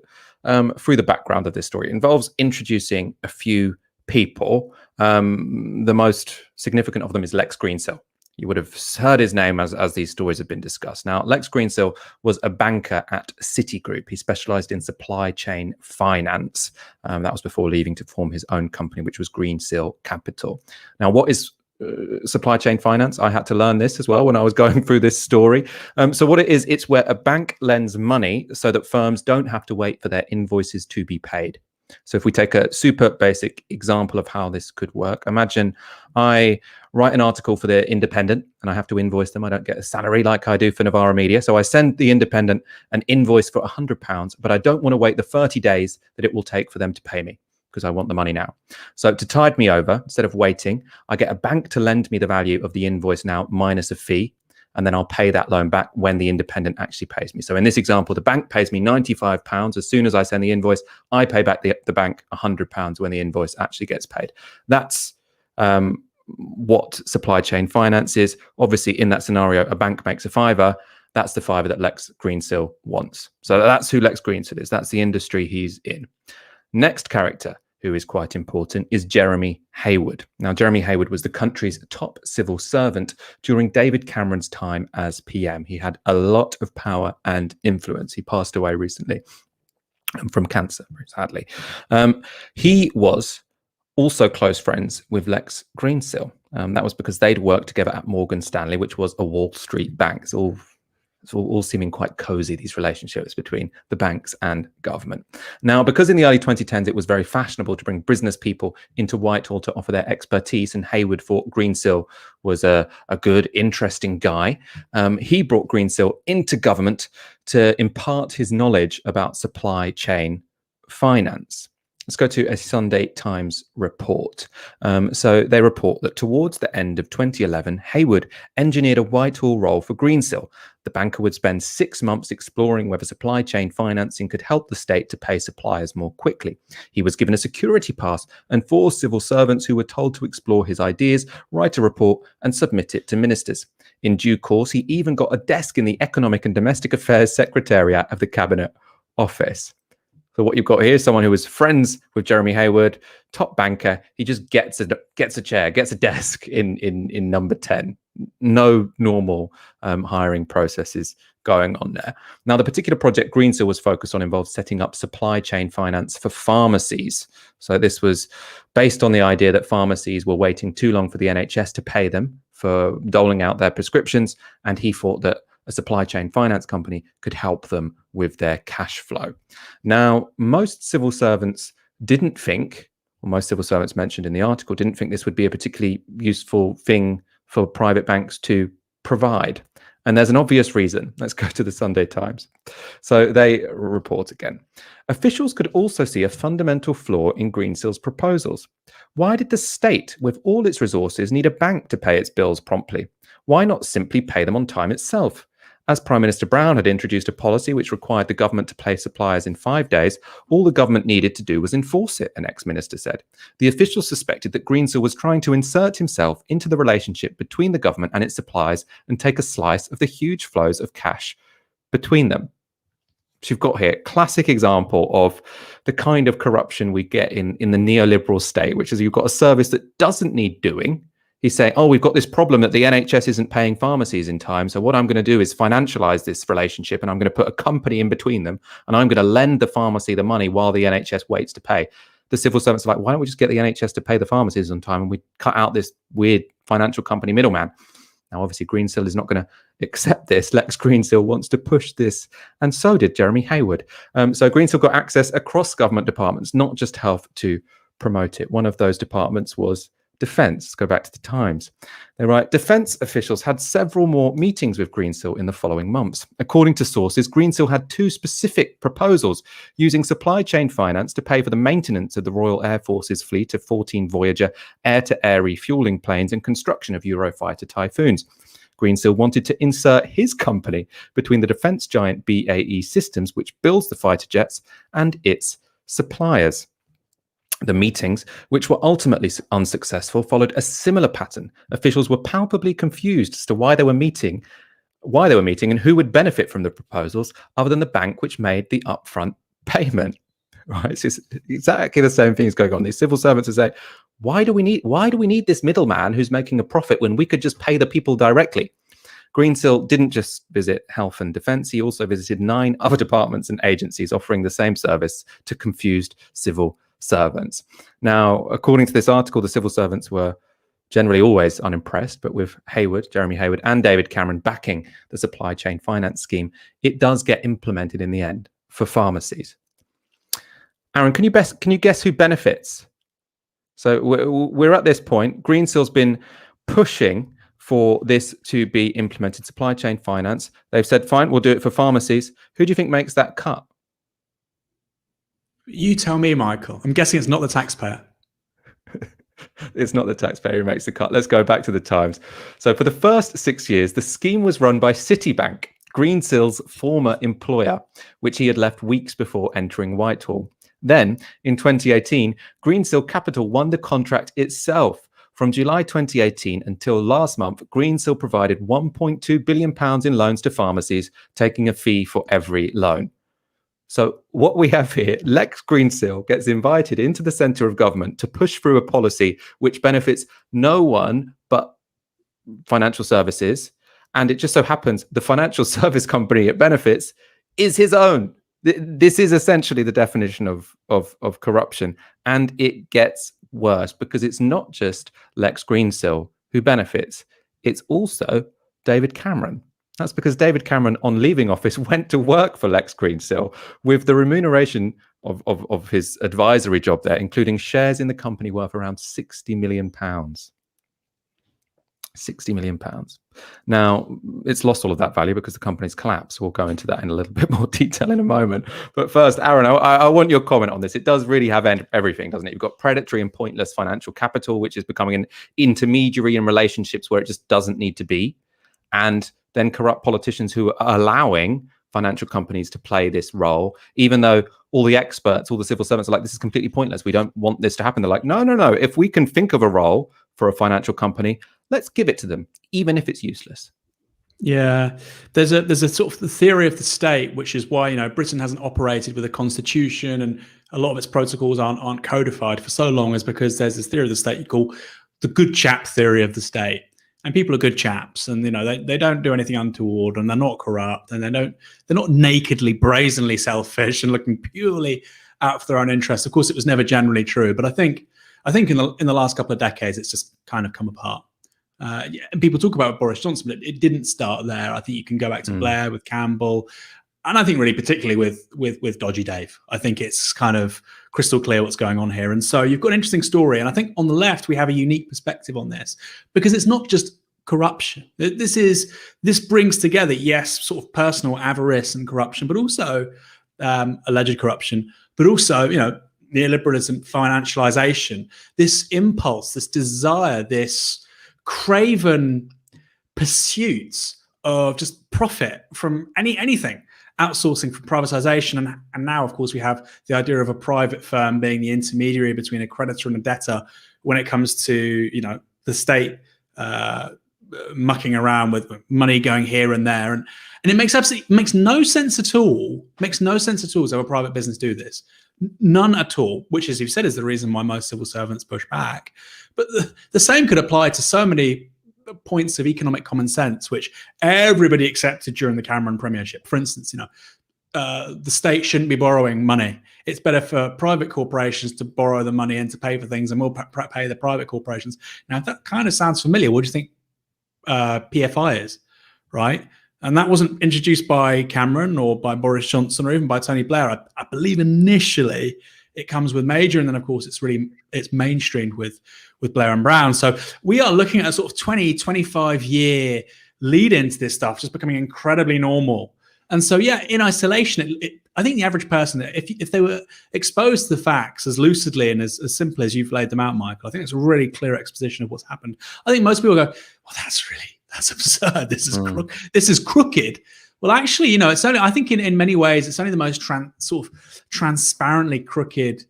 through the background of this story. It involves introducing a few people. The most significant of them is Lex Greensill. You would have heard his name as these stories have been discussed. Now, Lex Greensill was a banker at Citigroup. He specialized in supply chain finance. That was before leaving to form his own company, which was Greensill Capital. Now, what is supply chain finance? I had to learn this as well when I was going through this story. So what it is, it's where a bank lends money so that firms don't have to wait for their invoices to be paid. So if we take a super basic example of how this could work, imagine I write an article for the Independent and I have to invoice them. I don't get a salary like I do for Novara Media. So I send the Independent an invoice for £100, but I don't want to wait the 30 days that it will take for them to pay me because I want the money now. So to tide me over, instead of waiting, I get a bank to lend me the value of the invoice now minus a fee, and then I'll pay that loan back when the Independent actually pays me. So in this example, the bank pays me £95. As soon as I send the invoice, I pay back the bank £100 when the invoice actually gets paid. That's what supply chain finance is. Obviously, in that scenario, a bank makes a fiver. That's the fiver that Lex Greensill wants. So that's who Lex Greensill is. That's the industry he's in. Next character who is quite important, is Jeremy Hayward. Now, Jeremy Hayward was the country's top civil servant during David Cameron's time as PM. He had a lot of power and influence. He passed away recently from cancer, sadly. He was also close friends with Lex Greensill. That was because they'd worked together at Morgan Stanley, which was a Wall Street bank. It's all seeming quite cozy, these relationships between the banks and government. Now, because in the early 2010s, it was very fashionable to bring business people into Whitehall to offer their expertise, and Hayward thought Greensill was a good, interesting guy. He brought Greensill into government to impart his knowledge about supply chain finance. Let's go to a Sunday Times report. So they report that towards the end of 2011, Hayward engineered a Whitehall role for Greensill. The banker would spend 6 months exploring whether supply chain financing could help the state to pay suppliers more quickly. He was given a security pass, and 4 civil servants who were told to explore his ideas, write a report and submit it to ministers. In due course, he even got a desk in the Economic and Domestic Affairs Secretariat of the Cabinet Office. So what you've got here is someone who was friends with Jeremy Hayward, top banker. He just gets a chair, gets a desk in number 10. No normal hiring processes going on there. Now, the particular project Greensill was focused on involved setting up supply chain finance for pharmacies. So this was based on the idea that pharmacies were waiting too long for the NHS to pay them for doling out their prescriptions, and he thought that a supply chain finance company could help them with their cash flow. Now, most civil servants didn't think, or most civil servants mentioned in the article, didn't think this would be a particularly useful thing for private banks to provide. And there's an obvious reason. Let's go to the Sunday Times. So they report again. Officials could also see a fundamental flaw in Greensill's proposals. Why did the state, with all its resources, need a bank to pay its bills promptly? Why not simply pay them on time itself? As Prime Minister Brown had introduced a policy which required the government to pay suppliers in 5 days, all the government needed to do was enforce it, an ex-minister said. The officials suspected that Greensill was trying to insert himself into the relationship between the government and its suppliers and take a slice of the huge flows of cash between them. So you've got here, classic example of the kind of corruption we get in the neoliberal state, which is you've got a service that doesn't need doing. He's saying, oh, we've got this problem that the NHS isn't paying pharmacies in time. So what I'm going to do is financialize this relationship, and I'm going to put a company in between them, and I'm going to lend the pharmacy the money while the NHS waits to pay. The civil servants are like, why don't we just get the NHS to pay the pharmacies on time, and we cut out this weird financial company middleman? Now, obviously, Greensill is not going to accept this. Lex Greensill wants to push this, and so did Jeremy Hayward. So Greensill got access across government departments, not just health, to promote it. One of those departments was Defence. Let's go back to the Times. They write, Defence officials had several more meetings with Greensill in the following months. According to sources, Greensill had 2 specific proposals: using supply chain finance to pay for the maintenance of the Royal Air Force's fleet of 14 Voyager air-to-air refuelling planes and construction of Eurofighter Typhoons. Greensill wanted to insert his company between the defence giant BAE Systems, which builds the fighter jets, and its suppliers. The meetings, which were ultimately unsuccessful, followed a similar pattern. Officials were palpably confused as to why they were meeting, and who would benefit from the proposals other than the bank which made the upfront payment. Right? So it's exactly the same thing is going on. These civil servants are saying, why do we need this middleman who's making a profit when we could just pay the people directly? Greensill didn't just visit health and defence, he also visited 9 other departments and agencies offering the same service to confused civil servants. Now, according to this article, the civil servants were generally always unimpressed, but with Hayward, Jeremy Hayward, and David Cameron backing the supply chain finance scheme, it does get implemented in the end for pharmacies. Aaron, can you guess who benefits? So we're at this point. Greensill's been pushing for this to be implemented, supply chain finance. They've said, fine, we'll do it for pharmacies. Who do you think makes that cut? You tell me, Michael. I'm guessing it's not the taxpayer. It's not the taxpayer who makes the cut. Let's go back to the Times. So for the first 6 years, the scheme was run by Citibank, Greensill's former employer, which he had left weeks before entering Whitehall. Then, in 2018, Greensill Capital won the contract itself. From July 2018 until last month, Greensill provided £1.2 billion in loans to pharmacies, taking a fee for every loan. So what we have here, Lex Greensill gets invited into the centre of government to push through a policy which benefits no one but financial services. And it just so happens the financial service company it benefits is his own. This is essentially the definition of corruption. And it gets worse because it's not just Lex Greensill who benefits. It's also David Cameron. That's because David Cameron, on leaving office, went to work for Lex Greensill with the remuneration of his advisory job there, including shares in the company worth around £60 million. £60 million. Now, it's lost all of that value because the company's collapsed. We'll go into that in a little bit more detail in a moment. But first, Aaron, I want your comment on this. It does really have everything, doesn't it? You've got predatory and pointless financial capital, which is becoming an intermediary in relationships where it just doesn't need to be. And then corrupt politicians who are allowing financial companies to play this role, even though all the experts, all the civil servants are like, this is completely pointless. We don't want this to happen. They're like, no. If we can think of a role for a financial company, let's give it to them, even if it's useless. Yeah, there's a sort of the theory of the state, which is why, you know, Britain hasn't operated with a constitution and a lot of its protocols aren't codified for so long, is because there's this theory of the state you call the good chap theory of the state. And people are good chaps, and you know they don't do anything untoward, and they're not corrupt, and they're not nakedly, brazenly selfish and looking purely out for their own interests. Of course, it was never generally true, but I think in the last couple of decades, it's just kind of come apart. And people talk about Boris Johnson, but it didn't start there. I think you can go back to Blair with Campbell, and I think really particularly with Dodgy Dave. I think it's kind of crystal clear what's going on here. And so you've got an interesting story. And I think on the left, we have a unique perspective on this because it's not just corruption. This brings together, yes, sort of personal avarice and corruption, but also alleged corruption, but also, you know, neoliberalism, financialization, this impulse, this desire, this craven pursuit of just profit from anything, outsourcing from privatization. And now, of course, we have the idea of a private firm being the intermediary between a creditor and a debtor when it comes to, you know, the state mucking around with money going here and there. And it makes no sense at all. Makes no sense at all as how a private business do this. None at all, which, as you've said, is the reason why most civil servants push back. But the same could apply to so many points of economic common sense, which everybody accepted during the Cameron premiership. For instance, you know, the state shouldn't be borrowing money. It's better for private corporations to borrow the money and to pay for things, and we'll pay the private corporations. Now, if that kind of sounds familiar, what do you think PFI is, right? And that wasn't introduced by Cameron or by Boris Johnson or even by Tony Blair. I believe initially it comes with Major, and then of course it's mainstreamed with Blair and Brown. So we are looking at a sort of 20-25 year lead into this stuff just becoming incredibly normal. And so, yeah, in isolation, I think the average person, if they were exposed to the facts as lucidly and as simple as you've laid them out, Michael, I think it's a really clear exposition of what's happened. I think most people go, well, that's absurd. This is crooked. Well, actually, you know, it's only, I think in many ways, it's only the most sort of transparently crooked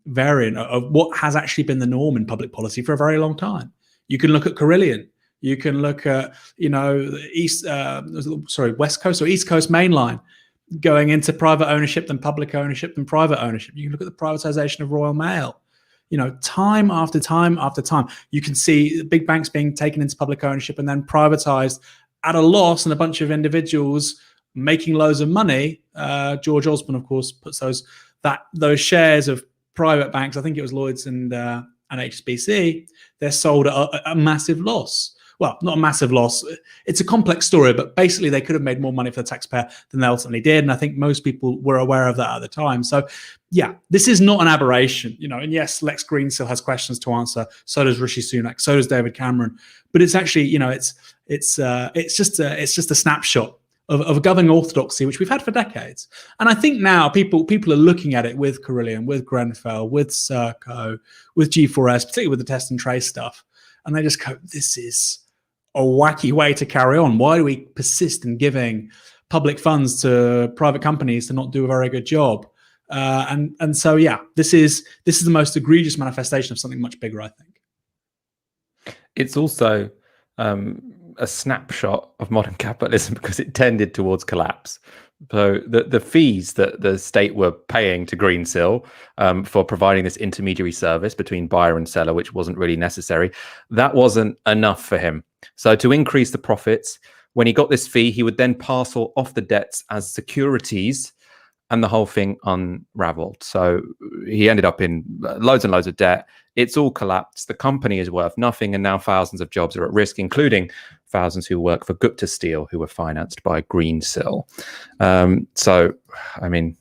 variant of what has actually been the norm in public policy for a very long time. You can look at Carillion. You can look at, you know, West Coast or East Coast Main Line going into private ownership, then public ownership, then private ownership. You can look at the privatization of Royal Mail. You know, time after time after time, you can see big banks being taken into public ownership and then privatized at a loss, and a bunch of individuals making loads of money. George Osborne, of course, puts those shares of private banks, I think it was Lloyds and HSBC, they're sold at a massive loss. Well, not a massive loss. It's a complex story, but basically they could have made more money for the taxpayer than they ultimately did. And I think most people were aware of that at the time. So yeah, this is not an aberration, and yes, Lex Greensill has questions to answer. So does Rishi Sunak. So does David Cameron. But it's actually, it's just a snapshot of a governing orthodoxy which we've had for decades. And I think now people are looking at it with Carillion, with Grenfell, with Serco, with G4S, particularly with the test and trace stuff, and they just go, "This is a wacky way to carry on. Why do we persist in giving public funds to private companies to not do a very good job?" And so, yeah, this is the most egregious manifestation of something much bigger, I think. It's also a snapshot of modern capitalism because it tended towards collapse. So the fees that the state were paying to Greensill for providing this intermediary service between buyer and seller, which wasn't really necessary, that wasn't enough for him. So to increase the profits, when he got this fee, he would then parcel off the debts as securities, and the whole thing unraveled. So he ended up in loads and loads of debt. It's all collapsed. The company is worth nothing, and now thousands of jobs are at risk, including thousands who work for Gupta Steel, who were financed by Greensill. So, I mean,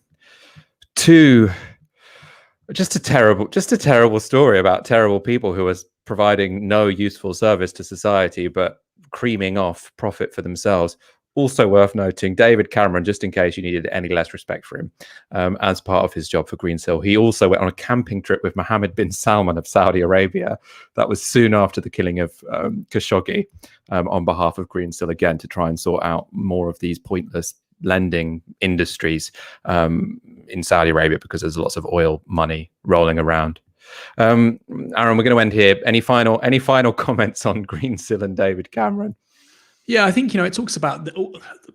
just a terrible story about terrible people who are providing no useful service to society, but creaming off profit for themselves. Also worth noting, David Cameron, just in case you needed any less respect for him, as part of his job for Greensill, he also went on a camping trip with Mohammed bin Salman of Saudi Arabia. That was soon after the killing of Khashoggi, on behalf of Greensill, again, to try and sort out more of these pointless lending industries in Saudi Arabia, because there's lots of oil money rolling around. Aaron, we're going to end here. Any final comments on Greensill and David Cameron? Yeah, I think, it talks about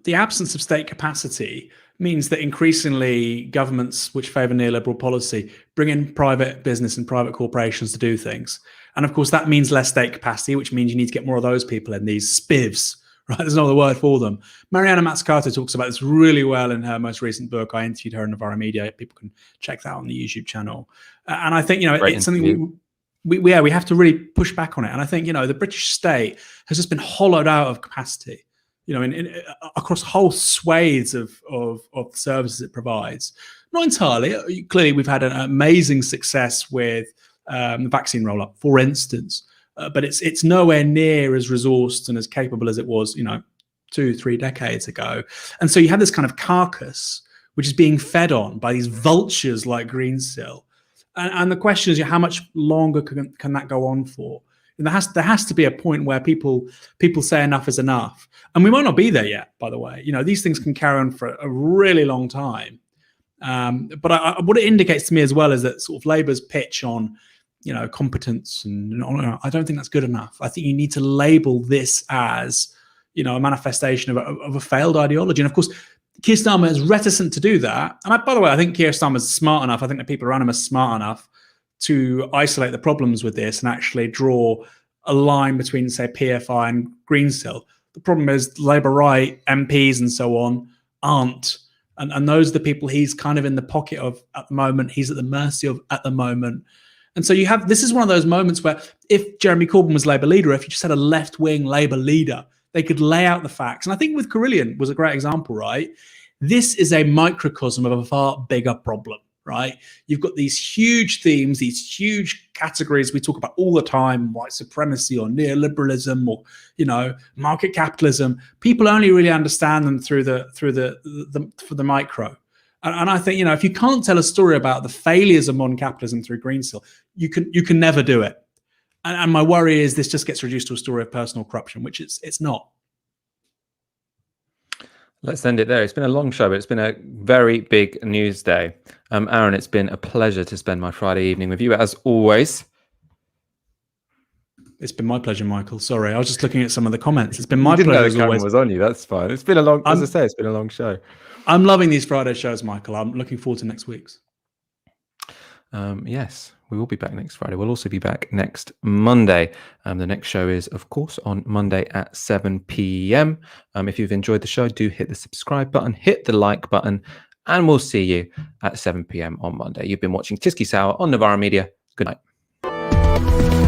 the absence of state capacity means that increasingly governments which favour neoliberal policy bring in private business and private corporations to do things. And of course, that means less state capacity, which means you need to get more of those people in, these spivs, right? There's no other word for them. Mariana Mazzucato talks about this really well in her most recent book. I interviewed her in Novara Media. People can check that out on the YouTube channel. And I think, it's something we have to really push back on it. And I think, the British state has just been hollowed out of capacity, across whole swathes of services it provides. Not entirely. Clearly, we've had an amazing success with the vaccine rollout, for instance, but it's nowhere near as resourced and as capable as it was, 2-3 decades ago. And so you have this kind of carcass which is being fed on by these vultures like Greensill. And the question is, how much longer can that go on for? And there has to be a point where people say enough is enough, and we might not be there yet. By the way, these things can carry on for a really long time. But what it indicates to me as well is that sort of Labour's pitch on, competence, and I don't think that's good enough. I think you need to label this as, a manifestation of a failed ideology, and of course, Keir Starmer is reticent to do that. And by the way, I think Keir Starmer is smart enough. I think the people around him are smart enough to isolate the problems with this and actually draw a line between, say, PFI and Greensill. The problem is Labour right MPs and so on aren't. And those are the people he's kind of in the pocket of at the moment. He's at the mercy of at the moment. And so this is one of those moments where if Jeremy Corbyn was Labour leader, if you just had a left-wing Labour leader, they could lay out the facts. And I think with Carillion was a great example, right? This is a microcosm of a far bigger problem, right? You've got these huge themes, these huge categories we talk about all the time, white supremacy or neoliberalism or, market capitalism. People only really understand them through the micro. And I think, if you can't tell a story about the failures of modern capitalism through Greensill, you can never do it. And my worry is this just gets reduced to a story of personal corruption, which it's not. Let's end it there. It's been a long show, but it's been a very big news day. Aaron, it's been a pleasure to spend my Friday evening with you, as always. It's been my pleasure, Michael. Sorry, I was just looking at some of the comments. It's been my pleasure as always. Was on you. That's fine. It's been a long, as I say, it's been a long show. I'm loving these Friday shows, Michael. I'm looking forward to next week's. Yes, we will be back next Friday. We'll also be back next Monday. The next show is, of course, on Monday at 7 p.m. If you've enjoyed the show, do hit the subscribe button, hit the like button, and we'll see you at 7 p.m. on Monday. You've been watching Tysky Sour on Novara Media. Good night.